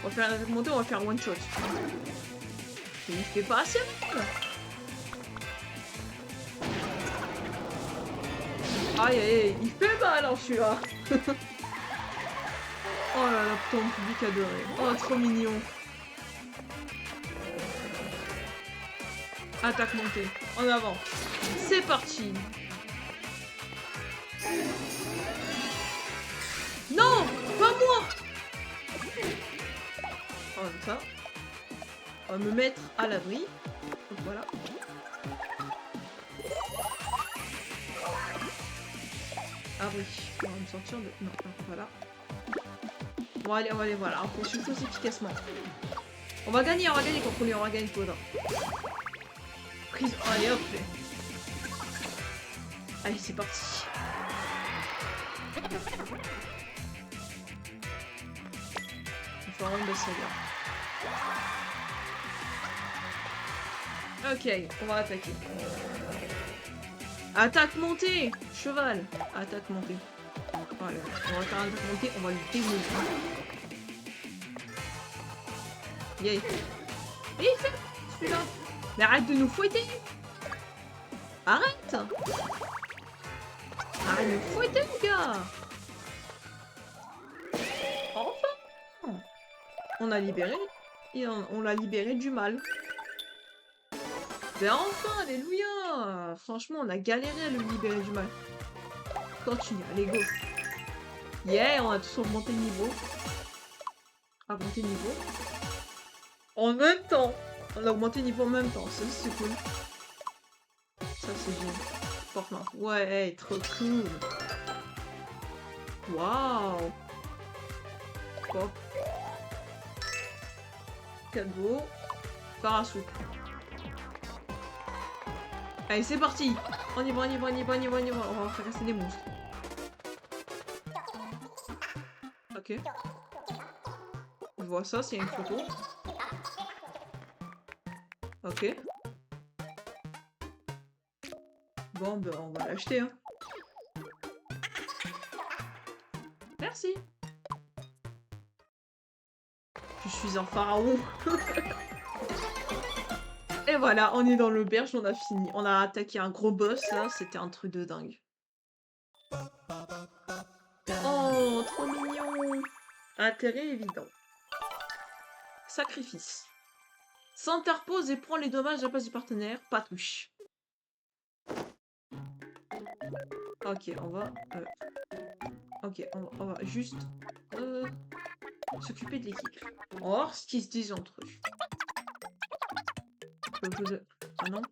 On va faire une attaque montée, on va faire one shot. Mais il fait pas assez mal. Aïe aïe aïe, il fait mal en celui-là. Oh là là, putain, mon public adoré. Oh, trop mignon. Attaque montée. En avant. C'est parti. Non, pas moi. On va faire ça. On va me mettre à l'abri. Donc voilà. Abri. On va me sortir de... Non, non, voilà. On va aller, voilà. On poursuit tous efficacement. On va gagner contre lui, on va gagner Faudra. Prise. Allez hop. Allez, c'est parti. Il faut vraiment baisser là. Ok, on va attaquer. Attaque montée. Cheval. Attaque montée. Voilà, on va faire un attaque montée, on va le démolir. Yay. Et il fait celui-là. Mais arrête de nous fouetter. Arrête. Arrête de nous fouetter, les gars. Enfin. On a libéré. Et on l'a libéré du mal. Mais enfin, alléluia. Franchement, on a galéré à le libérer du mal. Continue, allez, go. Yeah, on a tous augmenté de niveau. Augmenté de niveau. En même temps. On a augmenté de niveau en même temps. Ça, c'est cool. Ça, c'est génial. Franchement. Ouais, trop cool. Waouh. Hop. Cadeau. Parasoupe. Allez, c'est parti. On y va, on y va, on y va, on y va, on y va. On va faire rester des monstres. Ok. Je vois ça, c'est une photo. Ok. Bon, ben, on va l'acheter, hein. Merci. Je suis un pharaon. Et voilà, on est dans l'auberge, on a fini. On a attaqué un gros boss, là, c'était un truc de dingue. Oh, trop mignon. Intérêt évident. Sacrifice. S'interpose et prend les dommages à la place du partenaire. Pas touche. Ok, on va... Ok, on va juste... s'occuper de l'équipe. On va voir ce qu'ils se disent entre eux. Ah non.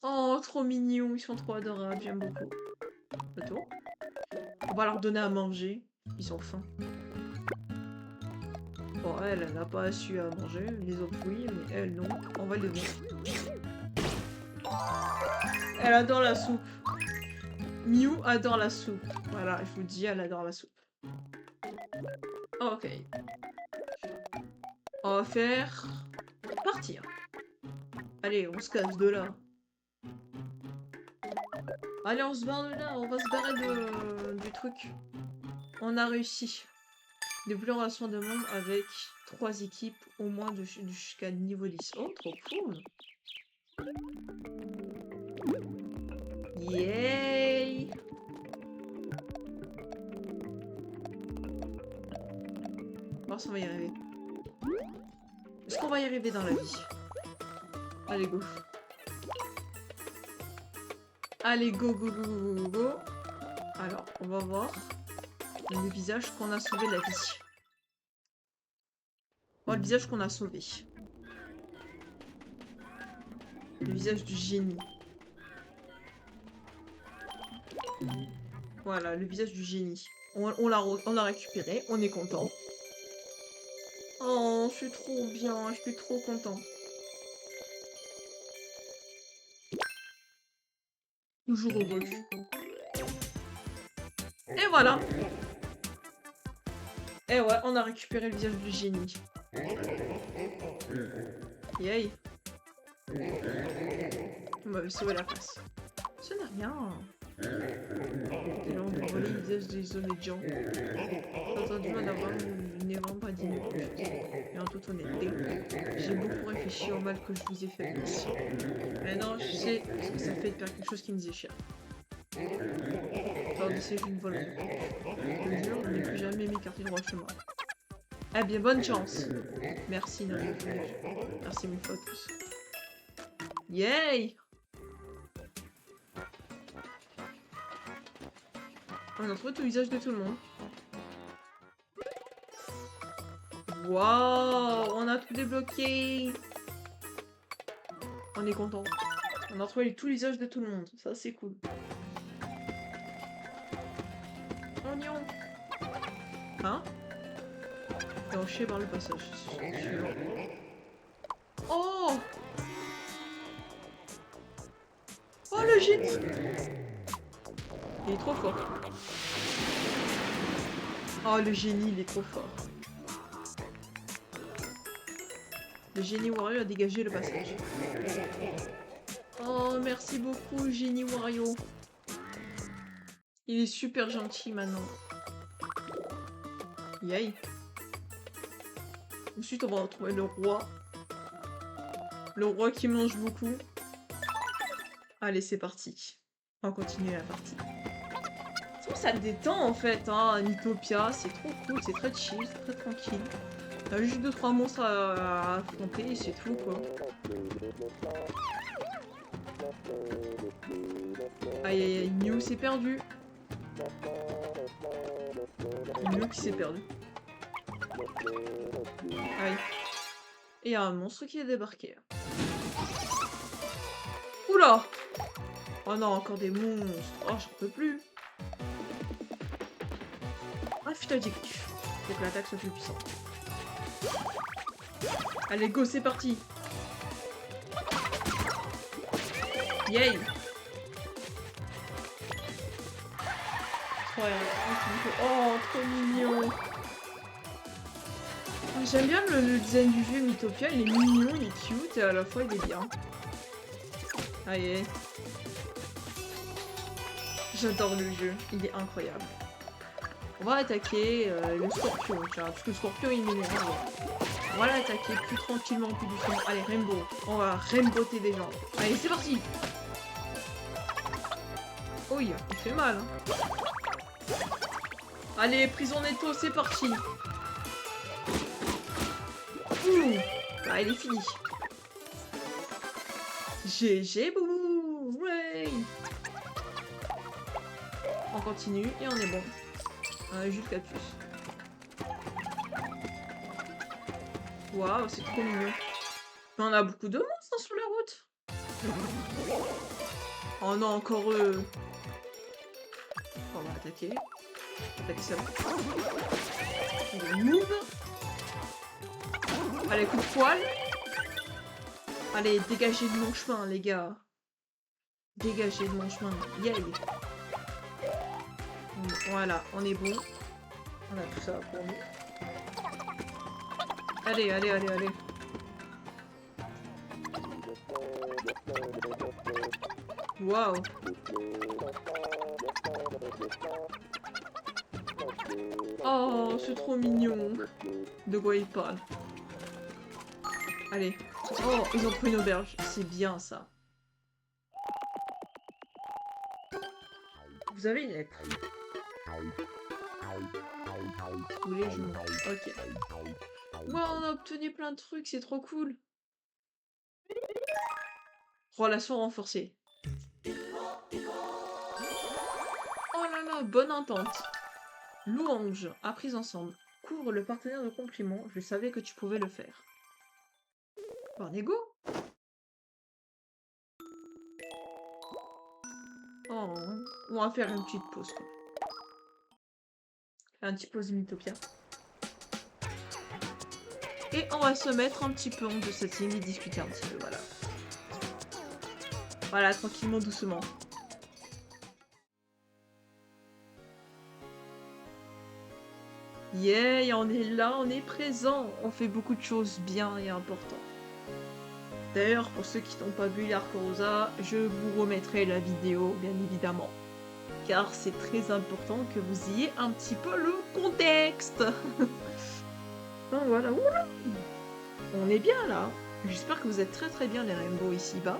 Oh, trop mignon, ils sont trop adorables, j'aime beaucoup. Attends. On va leur donner à manger. Ils ont faim. Bon, elle n'a pas su à manger. Les autres, oui, mais elle, non. On va les donner. Elle adore la soupe. Mew adore la soupe. Voilà, je vous dis, elle adore la soupe. Ok. On va faire... partir. Allez, on se casse de là. Allez, on se barre de là. On va se barrer du truc. On a réussi. Déploration de monde avec 3 équipes au moins jusqu'à niveau 10. Oh, trop cool. Yay! On va voir si on va y arriver. Est-ce qu'on va y arriver dans la vie? Allez, go. Allez, go, go, go, go, go, go. Alors, on va voir le visage qu'on a sauvé la vie. Oh, le visage qu'on a sauvé. Le visage du génie. Voilà, le visage du génie. On l'a récupéré, on est content. Oh, je suis trop bien, je suis trop content. Toujours heureux. Et voilà. Et ouais, on a récupéré le visage du génie. Yay. On m'avait sauvé la face. Ce n'est rien. Et là, on peut voler le visage des honnêtes gens. J'ai entendu d'avoir une pas dit. Et en toute honnêteté, j'ai beaucoup réfléchi au mal que je vous ai fait. Maintenant, je sais ce que ça fait de faire quelque chose qui me faisait cher. Lors de ces une volonté. Je te jure, je n'ai plus jamais m'écarté droit chemin. Eh bien, bonne chance. Merci, notre refuge. Merci mille fois tous. Yay! On a trouvé tout le visage de tout le monde. Waouh! On a tout débloqué! On est content. On a trouvé tout le visage de tout le monde. Ça, c'est cool. Oignon! Hein? Enchaîné par le passage. Oh! Oh, le génie! Il est trop fort. Oh, le génie, il est trop fort. Le génie Wario a dégagé le passage. Oh, merci beaucoup, génie Wario. Il est super gentil maintenant. Yay. Ensuite, on va retrouver le roi. Le roi qui mange beaucoup. Allez, c'est parti. On va continuer la partie. Je trouve ça détend en fait, hein, Mythopia. C'est trop cool, c'est très chill, c'est très tranquille. T'as juste 2-3 monstres à affronter et c'est tout quoi. Aïe aïe aïe, Mew s'est perdu. Mew qui s'est perdu. Aïe. Et il y a un monstre qui est débarqué. Oula! Oh non, encore des monstres. Oh, j'en peux plus. Ah, putain, j'ai cru. Faut que l'attaque soit plus puissante. Allez, go, c'est parti. Yay! Oh, trop mignon. J'aime bien le design du jeu Mythopia, il est mignon, il est cute et à la fois il est bien. Allez. J'adore le jeu, il est incroyable. On va attaquer le scorpion, tiens, parce que le scorpion il m'énerve. On va l'attaquer plus tranquillement, plus doucement. Allez, Rainbow, on va rainboter des gens. Allez, c'est parti. Oh, il fait mal. Hein. Allez, prison netto, c'est parti. Ouh. Ah, il est fini. GG, boubou. Ouais. On continue et on est bon. Juste cactus. Waouh, c'est trop mignon. Mais on a beaucoup de monstres sur la route. Oh non, encore eux. On va attaquer. Attaquer ça. Move. Allez, coup de poil. Allez, dégagez de mon chemin, les gars. Dégagez de mon chemin. Yay. Voilà, on est bon. On a tout ça pour nous. Allez, allez, allez, allez. Waouh. Oh, c'est trop mignon. De quoi il parle? Allez. Oh, ils ont pris une auberge. C'est bien ça. Vous avez une lettre. Vous voulez, je montre. Ok. Wow, on a obtenu plein de trucs, c'est trop cool. Relation renforcée. Oh là là, bonne entente. Louange, apprise ensemble. Couvre le partenaire de compliments, je savais que tu pouvais le faire. Barnego? Oh, on va faire une petite pause. Quoi. Un petit pause Mythopia. Et on va se mettre un petit peu en de setting et discuter un petit peu, voilà. Voilà, tranquillement, doucement. Yeah, on est là, on est présent. On fait beaucoup de choses bien et importantes. D'ailleurs, pour ceux qui n'ont pas vu l'Arcorosa, je vous remettrai la vidéo, bien évidemment. Car c'est très important que vous ayez un petit peu le contexte. Donc voilà, oula. On est bien là. J'espère que vous êtes très très bien les Rainbow ici bas.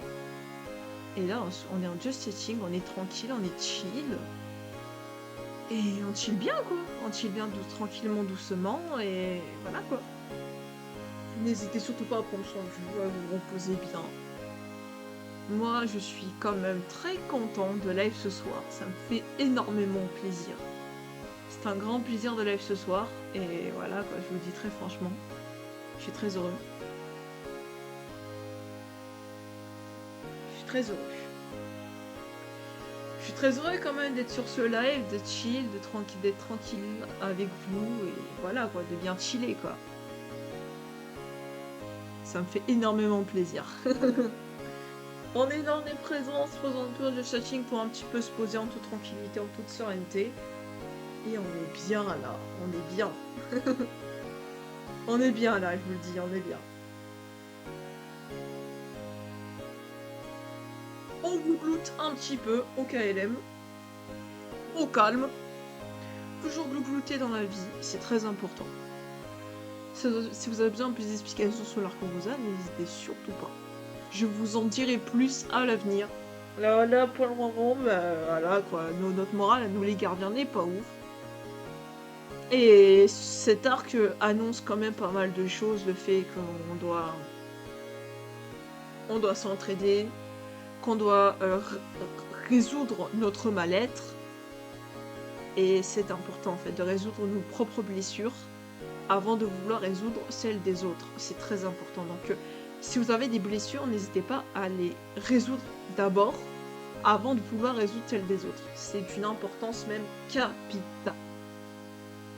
Et là, on est en just setting, on est tranquille, on est chill. Et on chill bien quoi. On chill bien tranquillement, doucement, et voilà quoi. N'hésitez surtout pas à prendre soin de vous, à vous reposer bien. Moi, je suis quand même très contente de live ce soir. Ça me fait énormément plaisir. C'est un grand plaisir de live ce soir. Et voilà, quoi, je vous le dis très franchement. Je suis très heureux. Je suis très heureux. Je suis très heureux quand même d'être sur ce live, d'être chill, d'être tranquille avec vous. Et voilà, quoi, de bien chiller, quoi. Ça me fait énormément plaisir. On est dans des présences, faisant un peu de chatting pour un petit peu se poser en toute tranquillité, en toute sérénité. Et on est bien là, on est bien. On est bien là, je vous le dis, on est bien. On glougloute un petit peu au KLM. Au calme. Toujours glouglouter dans la vie, c'est très important. Si vous avez besoin de plus d'explications sur l'Arcorosa, n'hésitez surtout pas. Je vous en dirai plus à l'avenir. Là, pour le moment, bah, voilà, quoi. Notre morale, nous les gardiens, n'est pas ouf. Et cet arc annonce quand même pas mal de choses. Le fait qu'on doit s'entraider, qu'on doit résoudre notre mal-être. Et c'est important, en fait, de résoudre nos propres blessures avant de vouloir résoudre celles des autres. C'est très important. Donc, si vous avez des blessures, n'hésitez pas à les résoudre d'abord, avant de vouloir résoudre celles des autres. C'est d'une importance même capitale.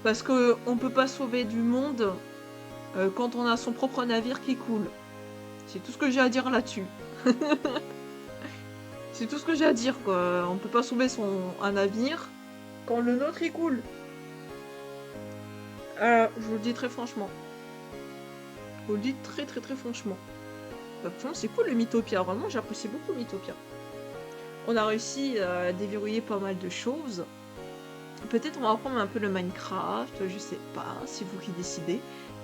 Parce qu'on ne peut pas sauver du monde quand on a son propre navire qui coule. C'est tout ce que j'ai à dire là-dessus. C'est tout ce que j'ai à dire, quoi. On peut pas sauver un navire quand le nôtre il coule. Je vous le dis très franchement. Je vous le dis très très très franchement. Bah, franchement, c'est cool le Mythopia. Vraiment, j'apprécie beaucoup Mythopia. On a réussi à déverrouiller pas mal de choses. Peut-être on va reprendre un peu le Minecraft, je sais pas, c'est vous qui décidez.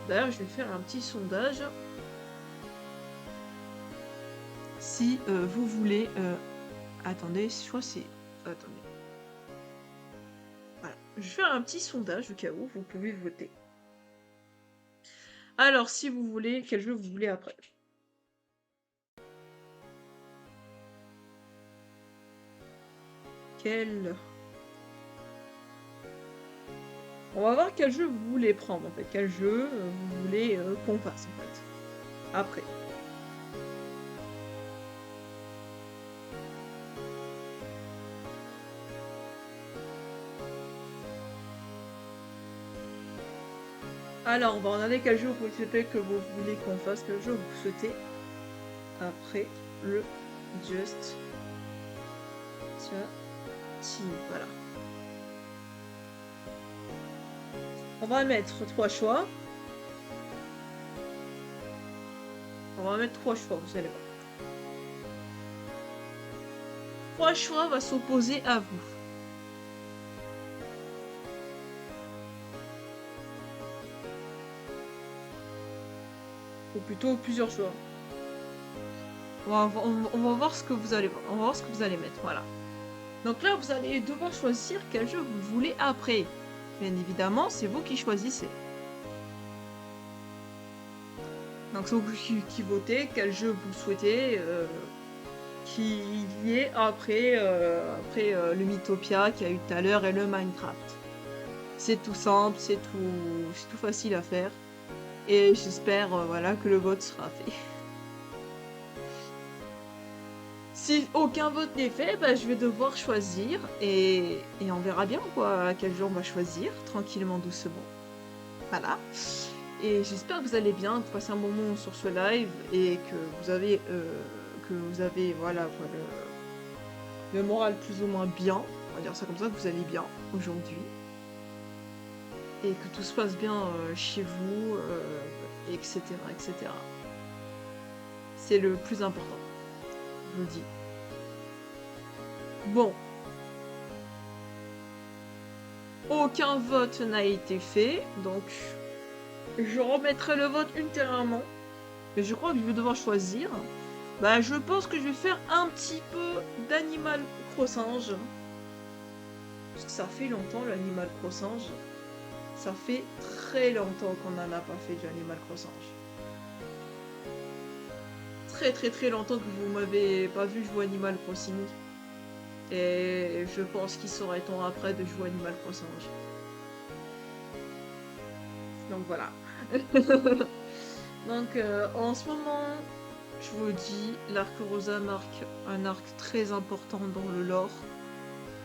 D'ailleurs, je vais faire un petit sondage. Si vous voulez... Attendez, je crois que c'est... Attendez. Voilà. Je vais faire un petit sondage au cas où, vous pouvez voter. Alors, si vous voulez, quel jeu vous voulez après? Quel... On va voir quel jeu vous voulez prendre en fait. Quel jeu vous voulez qu'on fasse en fait. Après. Alors, on va regarder quel jeu vous souhaitez que vous voulez qu'on fasse, quel jeu vous souhaitez après le Just Chatting. Voilà. On va mettre 3 choix. On va mettre 3 choix, vous allez voir. 3 choix va s'opposer à vous. Ou plutôt plusieurs choix. On va voir ce que vous allez voir. On va voir ce que vous allez mettre, voilà. Donc là, vous allez devoir choisir quel jeu vous voulez après. Bien évidemment, c'est vous qui choisissez. Donc c'est vous qui votez quel jeu vous souhaitez qu'il y ait après, le Mythopia qu'il y a eu tout à l'heure et le Minecraft. C'est tout simple, c'est tout facile à faire. Et j'espère voilà, que le vote sera fait. Si aucun vote n'est fait, bah, je vais devoir choisir et on verra bien quoi, quel jeu on va choisir, tranquillement, doucement. Voilà. Et j'espère que vous allez bien, que vous passez un bon moment sur ce live et que vous avez voilà, le moral plus ou moins bien. On va dire ça comme ça, que vous allez bien aujourd'hui. Et que tout se passe bien chez vous, etc., etc. C'est le plus important, je vous le dis. Bon. Aucun vote n'a été fait, donc je remettrai le vote ultérieurement. Mais je crois que je vais devoir choisir. Bah, je pense que je vais faire un petit peu d'Animal Crossing. Parce que ça fait longtemps l'Animal Crossing. Ça fait très longtemps qu'on n'en a pas fait du Animal Crossing. Très très très longtemps que vous m'avez pas vu jouer Animal Crossing. Et je pense qu'il serait temps après de jouer Animal Crossing. Donc voilà. Donc en ce moment, je vous le dis, l'arc Rosa marque un arc très important dans le lore.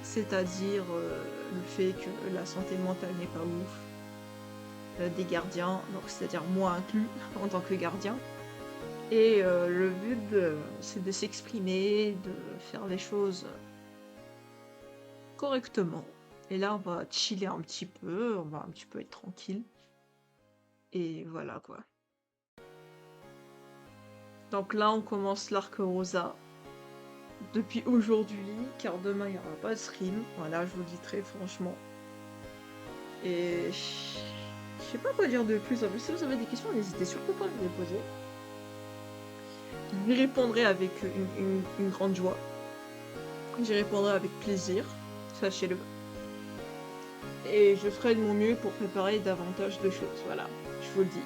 C'est-à-dire le fait que la santé mentale n'est pas ouf. Des gardiens, donc c'est-à-dire moi inclus en tant que gardien. Et le but, c'est de s'exprimer, de faire les choses correctement. Et là, on va chiller un petit peu, on va un petit peu être tranquille. Et voilà quoi. Donc là, on commence l'arc Rosa. Depuis aujourd'hui, car demain, il n'y aura pas de stream. Voilà, je vous le dis très franchement. Et je sais pas quoi dire de plus. En plus, si vous avez des questions, n'hésitez surtout pas à me les poser. J'y répondrai avec une grande joie. J'y répondrai avec plaisir, sachez-le. Et je ferai de mon mieux pour préparer davantage de choses. Voilà, je vous le dis.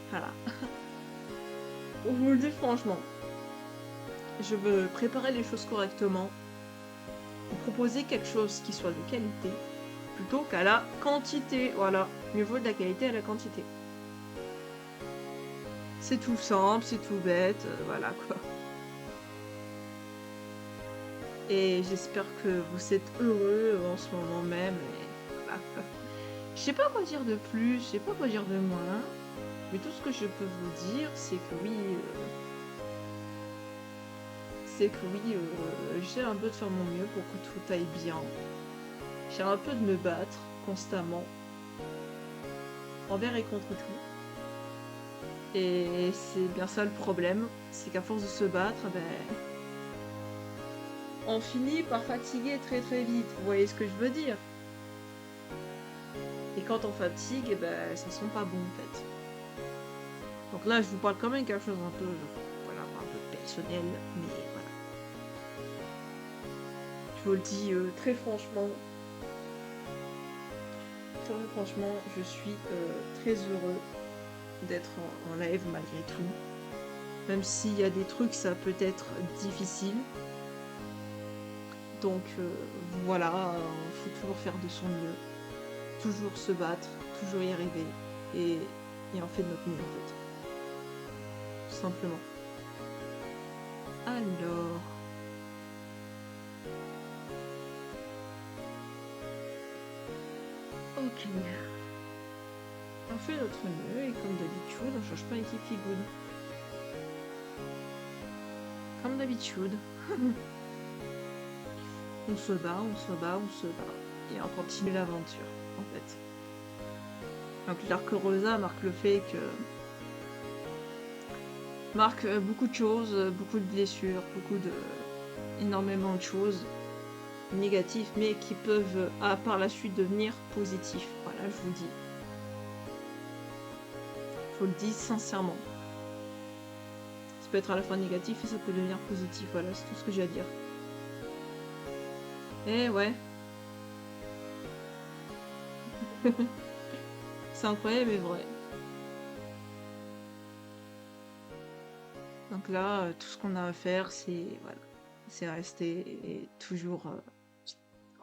Voilà. Je vous le dis franchement. Je veux préparer les choses correctement. Vous proposer quelque chose qui soit de qualité plutôt qu'à la quantité. Voilà, mieux vaut de la qualité à la quantité. C'est tout simple, c'est tout bête, voilà quoi. Et j'espère que vous êtes heureux en ce moment même. Et voilà. Je sais pas quoi dire de plus, je sais pas quoi dire de moins. Mais tout ce que je peux vous dire, c'est que oui... j'essaie un peu de faire mon mieux pour que tout aille bien. J'essaie un peu de me battre constamment. Envers et contre tout. Et c'est bien ça le problème, c'est qu'à force de se battre, ben, on finit par fatiguer très très vite. Vous voyez ce que je veux dire? Et quand on fatigue, eh ben, ça sent pas bon en fait. Donc là, je vous parle quand même quelque chose un peu, voilà, un peu personnel, mais voilà. Je vous le dis très franchement, je suis très heureux d'être en live malgré tout. Même s'il y a des trucs, ça peut être difficile. Donc voilà, faut toujours faire de son mieux. Toujours se battre, toujours y arriver. Et on fait de notre mieux en fait. Tout simplement. Alors... Ok. On fait notre mieux et comme d'habitude, on change pas l'équipe qui good. Comme d'habitude. On se bat, on se bat, on se bat. Et on continue l'aventure, en fait. Donc l'arc Rosa marque le fait que... marque beaucoup de choses, beaucoup de blessures, énormément de choses négatives, mais qui peuvent par la suite devenir positifs. Voilà, je vous dis. Je vous le dis sincèrement. Ça peut être à la fois négatif et ça peut devenir positif. Voilà, c'est tout ce que j'ai à dire. Eh ouais. C'est incroyable mais vrai. Donc là, tout ce qu'on a à faire, c'est voilà, c'est rester et toujours...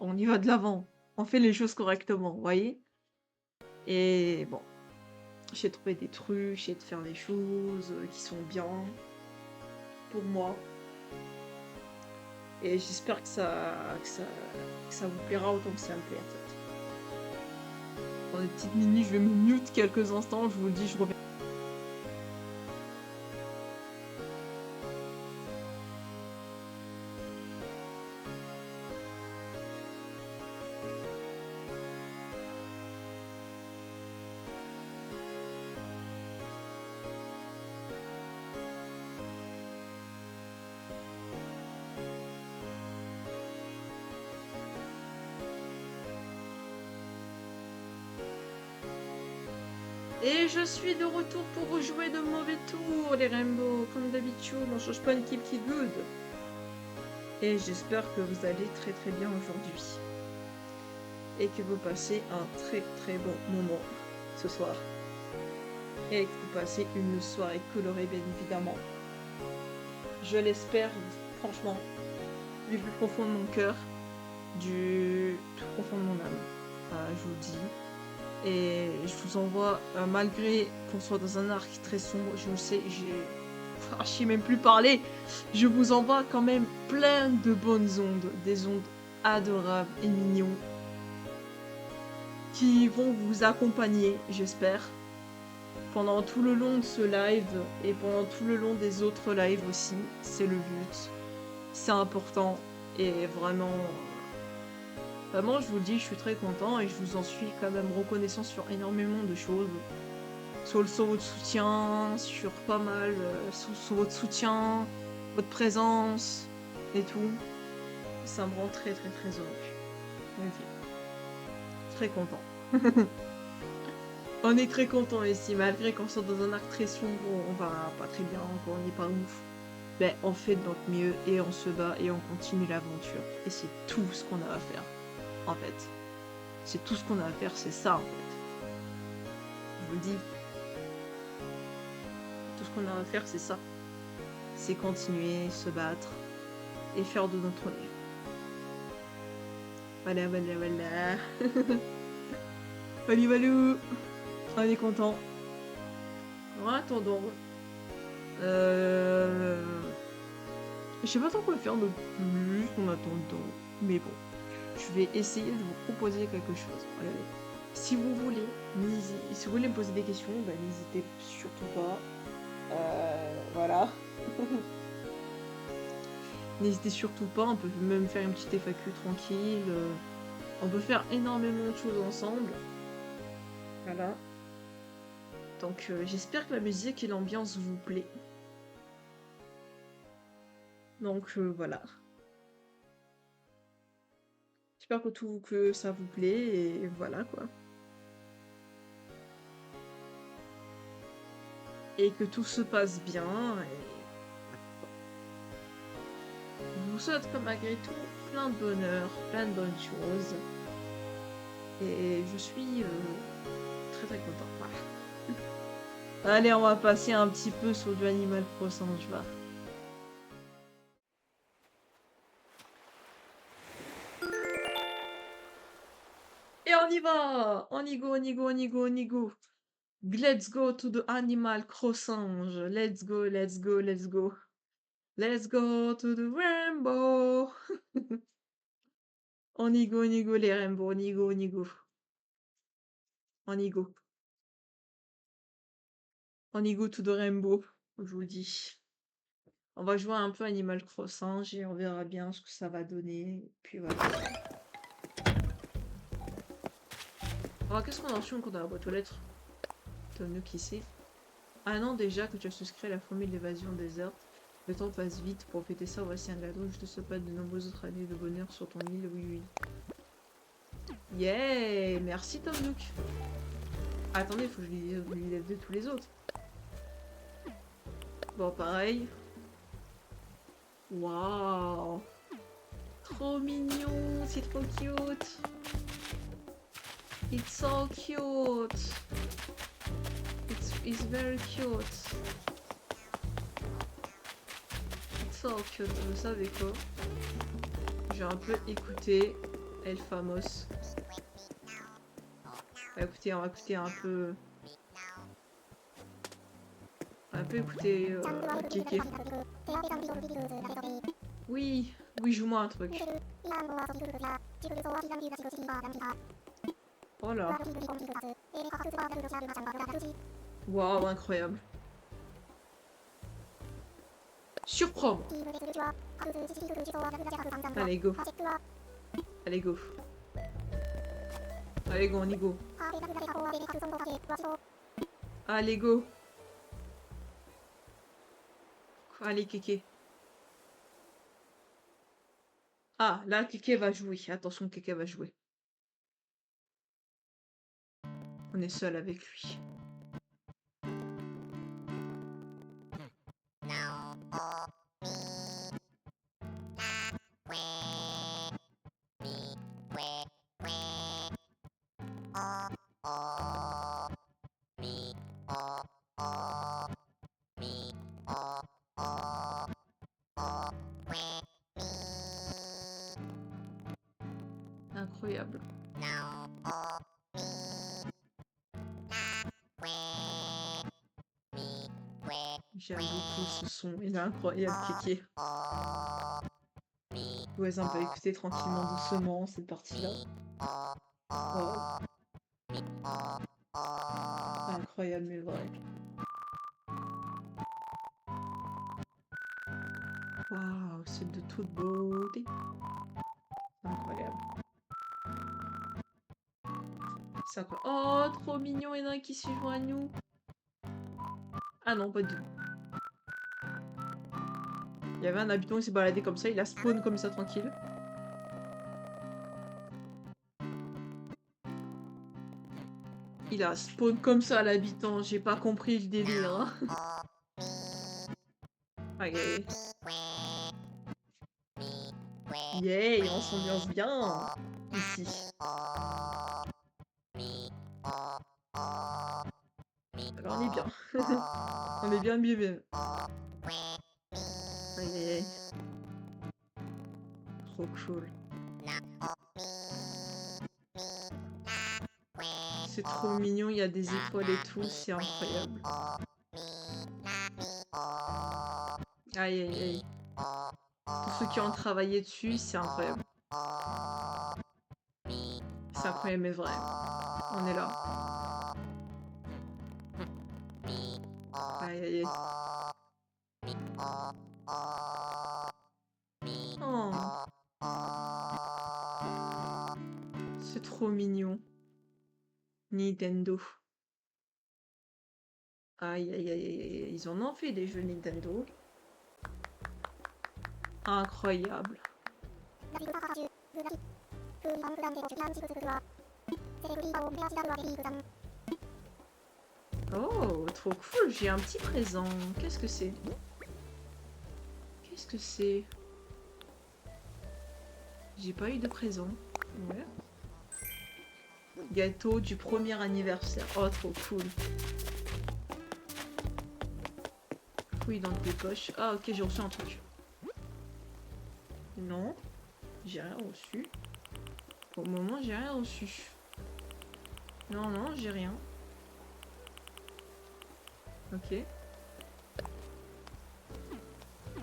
on y va de l'avant. On fait les choses correctement, vous voyez? Et bon, j'ai trouvé des trucs, j'ai de faire des choses qui sont bien pour moi. Et j'espère que ça vous plaira autant que ça me plaît en fait. Dans des petites minutes, je vais me mute quelques instants, je vous le dis, je reviens. Et je suis de retour pour rejouer de mauvais tours, les Rainbow. Comme d'habitude, on change pas une équipe qui est good. Et j'espère que vous allez très très bien aujourd'hui. Et que vous passez un très très bon moment ce soir. Et que vous passez une soirée colorée, bien évidemment. Je l'espère, franchement, du plus profond de mon cœur, du plus profond de mon âme. Je vous le dis. Et je vous envoie, malgré qu'on soit dans un arc très sombre, je le sais, je sais même plus parler, je vous envoie quand même plein de bonnes ondes, des ondes adorables et mignons, qui vont vous accompagner, j'espère, pendant tout le long de ce live et pendant tout le long des autres lives aussi. C'est le but, c'est important et vraiment... Vraiment, je vous le dis, je suis très content et je vous en suis quand même reconnaissant sur énormément de choses. Sur votre soutien, sur pas mal, sur votre soutien, votre présence et tout. Ça me rend très très très heureux. Ok. Très content. On est très content ici, malgré qu'on soit dans un arc très sombre, on va pas très bien, on n'est pas ouf. Ben, on fait de notre mieux et on se bat et on continue l'aventure. Et c'est tout ce qu'on a à faire. En fait, c'est tout ce qu'on a à faire, c'est ça en fait. Je vous le dis, tout ce qu'on a à faire, c'est ça. C'est continuer, se battre et faire de notre mieux. Voilà, voilà, voilà. Valou, valou. On est content. En attendant, je sais pas trop quoi faire de plus en attendant, mais bon. Je vais essayer de vous proposer quelque chose. Regardez. Si vous voulez, si vous voulez me poser des questions, ben, n'hésitez surtout pas. Voilà. N'hésitez surtout pas, on peut même faire une petite FAQ tranquille. On peut faire énormément de choses ensemble. Voilà. Donc j'espère que la musique et l'ambiance vous plaît. Donc voilà. J'espère que ça vous plaît et voilà quoi. Et que tout se passe bien et je vous souhaite comme malgré tout plein de bonheur, plein de bonnes choses. Et je suis très très contente. Voilà. Allez, on va passer un petit peu sur du Animal Crossing, je vois. Et on y va! On y go, on y go, on y go, on y go. Let's go to the Animal Crossing. Let's go, let's go, let's go. Let's go to the rainbow. On y go les rainbows, on y go, on y go. On y go. On y go to the rainbow, je vous le dis. On va jouer un peu Animal Crossing et on verra bien ce que ça va donner. Puis voilà. Alors qu'est-ce qu'on a reçu encore dans la boîte aux lettres? T'as mieux qui sait. Ah non, déjà que tu as souscrit à la formule d'évasion déserte. Le temps passe vite. Pour fêter ça, voici un cadeau. Je te souhaite pas de nombreuses autres années de bonheur sur ton île. Oui, oui. Yeah! Merci Tom Nook. Attendez, faut que je lui lève de tous les autres. Bon, pareil. Waouh! Trop mignon, c'est trop cute. It's so cute. It's very cute. It's so cute. Vous savez quoi? J'ai un peu écouté El Famos. On va écouter un peu. On va un peu écouter Kéké. Oui, oui, joue-moi un truc. Oh là. Waouh, incroyable. Surprendre. Allez, go. Allez, go. Allez, go, on y go. Allez, go. Allez, Kéké. Ah, là, Kéké va jouer. Attention, Kéké va jouer. On est seul avec lui. Incroyable. J'aime beaucoup ce son, il est incroyable, Kéké. Ouais, on peut écouter tranquillement, doucement, cette partie-là. Oh. Incroyable, mais vrai. Waouh, c'est de toute beauté. Incroyable. C'est incroyable. Oh, trop mignon, il y en a un qui se joint à nous. Ah non, pas du tout. Il y avait un habitant, il s'est baladé comme ça, il a spawn comme ça, tranquille. Il a spawn comme ça, l'habitant, j'ai pas compris le délire. Hein. Aïe, aïe. Yeah, on s'ambiance bien ici. Alors on est bien. On est bien, bien, bien. Aïe, aïe, aïe. Trop cool. C'est trop mignon, il y a des étoiles et tout, c'est incroyable. Aïe, aïe, aïe. Tous ceux qui ont travaillé dessus, c'est incroyable. C'est incroyable, mais vrai. On est là. Aïe, aïe, aïe. Oh. C'est trop mignon. Nintendo. Aïe, aïe, aïe, aïe, aïe, ils en ont fait des jeux Nintendo. Incroyable. Oh, trop cool, j'ai un petit présent. Qu'est-ce que c'est? Qu'est-ce que c'est? J'ai pas eu de présent. Ouais. Gâteau du premier anniversaire. Oh, trop cool. Fouille dans tes poches. Ah, ok, j'ai reçu un truc. Non, j'ai rien reçu. Pour le moment, j'ai rien reçu. Non, non, j'ai rien. Ok.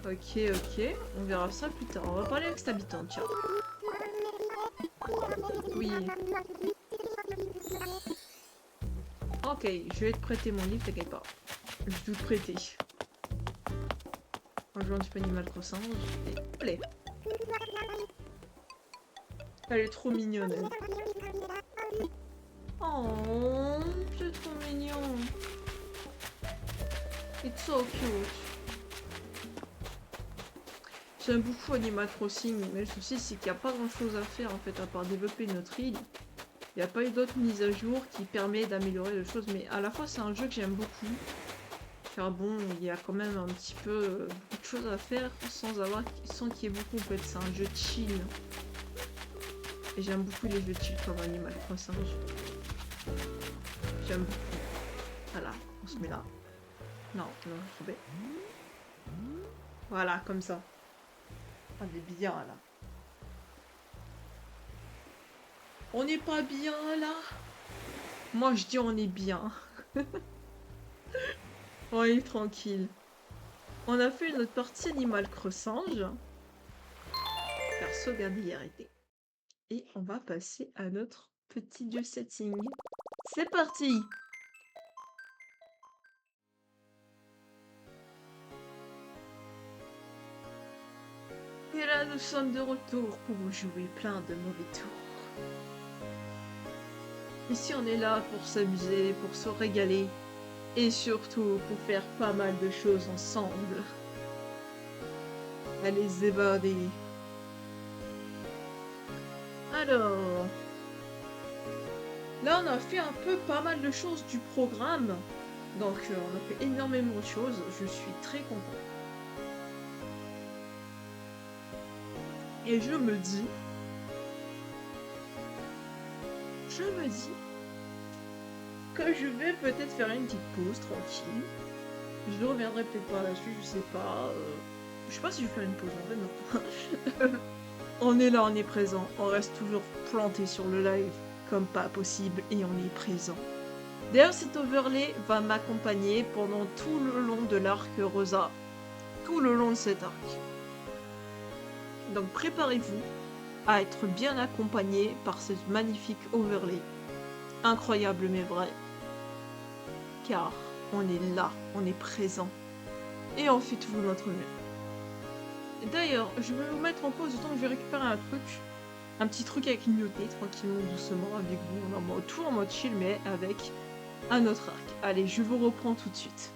Ok, ok. On verra ça plus tard. On va parler avec cet habitant, tiens. Oui. Ok, je vais te prêter mon livre, t'inquiète pas. Je vais tout te prêter. En jouant du Animal Crossing. Et... Allez. Elle est trop mignonne, elle. Oh, c'est trop mignon. It's so cute. J'aime beaucoup Animal Crossing, mais le souci c'est qu'il n'y a pas grand chose à faire en fait à part développer notre île. Il n'y a pas eu d'autres mises à jour qui permettent d'améliorer les choses, mais à la fois c'est un jeu que j'aime beaucoup. Car bon, il y a quand même un petit peu beaucoup de choses à faire sans qu'il y ait beaucoup en fait. C'est un jeu chill. Et j'aime beaucoup les jeux chill comme Animal Crossing. J'aime beaucoup. Voilà, on se met là. Non, non, je trouvais. Voilà, comme ça. On est bien là. On n'est pas bien là. Moi je dis on est bien. On est tranquille. On a fait notre partie Animal Crossing. Faire sauvegarder hier été. Et on va passer à notre petit jeu setting. C'est parti! Et là, nous sommes de retour pour jouer plein de mauvais tours. Ici, on est là pour s'amuser, pour se régaler. Et surtout, pour faire pas mal de choses ensemble. Allez, zébader. Alors... Là, on a fait un peu pas mal de choses du programme. Donc, on a fait énormément de choses. Je suis très content. Et je me dis que je vais peut-être faire une petite pause tranquille. Je reviendrai peut-être par la suite, je sais pas. Je sais pas si je vais faire une pause en fait, non. On est là, on est présent. On reste toujours planté sur le live comme pas possible et on est présent. D'ailleurs, cet overlay va m'accompagner pendant tout le long de l'arc Rosa. Tout le long de cet arc. Donc préparez-vous à être bien accompagné par ce magnifique overlay. Incroyable mais vrai. Car on est là, on est présent. Et on fait toujours notre mieux. D'ailleurs, je vais vous mettre en pause le temps que je vais récupérer un truc. Un petit truc à clignoter tranquillement, doucement, avec vous. Tout en mode chill, mais avec un autre arc. Allez, je vous reprends tout de suite.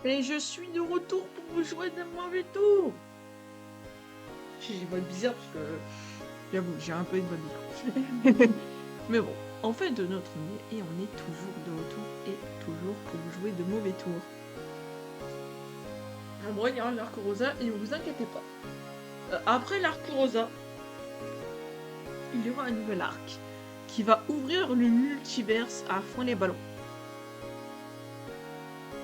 Et je suis de retour pour vous jouer de mauvais tour. J'ai une voix bizarre parce que j'avoue, j'ai un peu une voix bizarre. Mais bon, on fait de notre mieux et on est toujours de retour et toujours pour vous jouer de mauvais tours. En vrai, il y a l'arc rosa et ne vous inquiétez pas. Après l'arc rosa, il y aura un nouvel arc qui va ouvrir le multiverse à fond les ballons.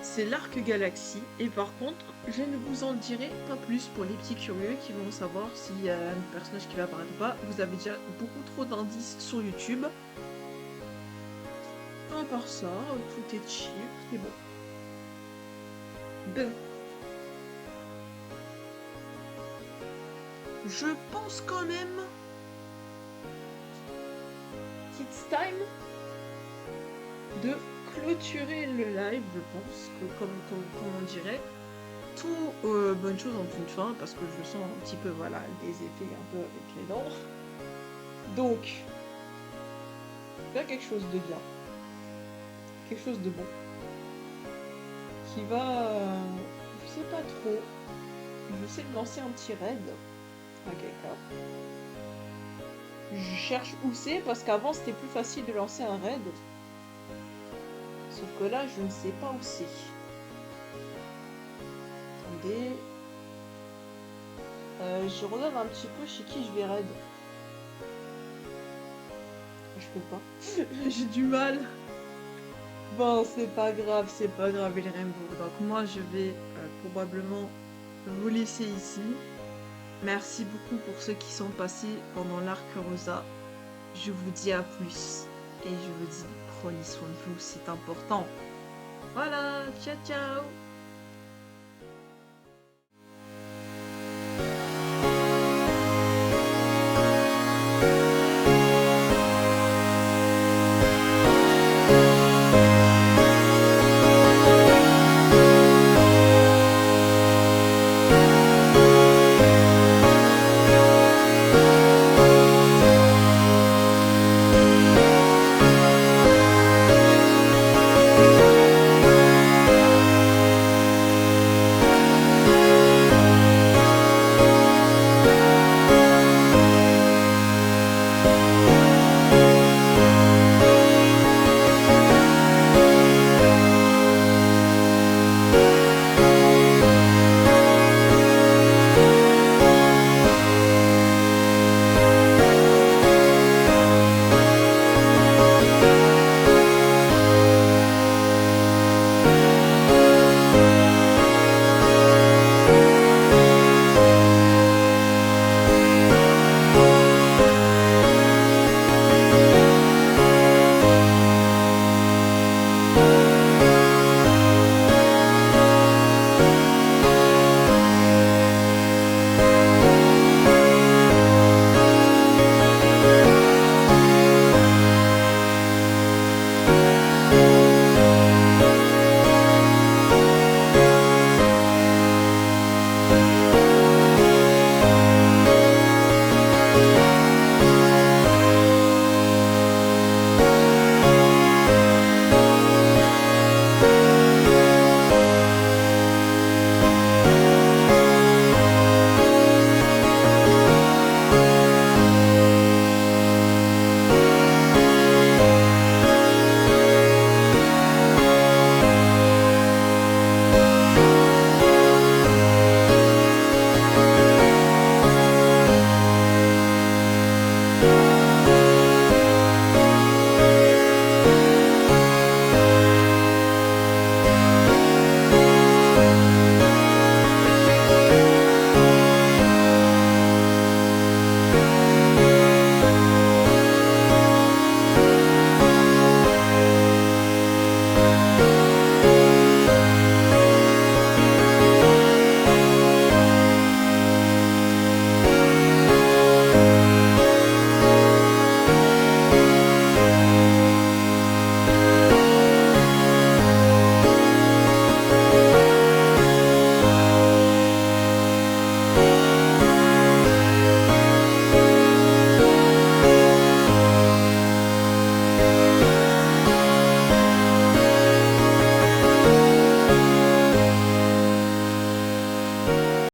C'est l'arc Galaxie et par contre, je ne vous en dirai pas plus pour les petits curieux qui vont savoir s'il y a un personnage qui va apparaître ou pas. Vous avez déjà beaucoup trop d'indices sur YouTube. À part ça, tout est chill, c'est bon. Ben. Je pense quand même it's time de clôturer le live, je pense, que comme on dirait. Tout bonne chose en une fin, parce que je sens un petit peu, voilà, des effets un peu avec les dents. Donc, faire quelque chose de bien. Quelque chose de bon. Qui va... je sais pas trop. Je sais de lancer un petit raid à quelqu'un. Je cherche où c'est, parce qu'avant c'était plus facile de lancer un raid. Sauf que là, je ne sais pas où c'est. Attendez. Je regarde un petit peu chez qui je vais raid. Je peux pas. J'ai du mal. Bon, c'est pas grave, les Rainbow. Donc moi, je vais probablement vous laisser ici. Merci beaucoup pour ceux qui sont passés pendant l'arc rosa. Je vous dis à plus. Et je vous dis, prenez soin de vous, c'est important. Voilà, ciao ciao.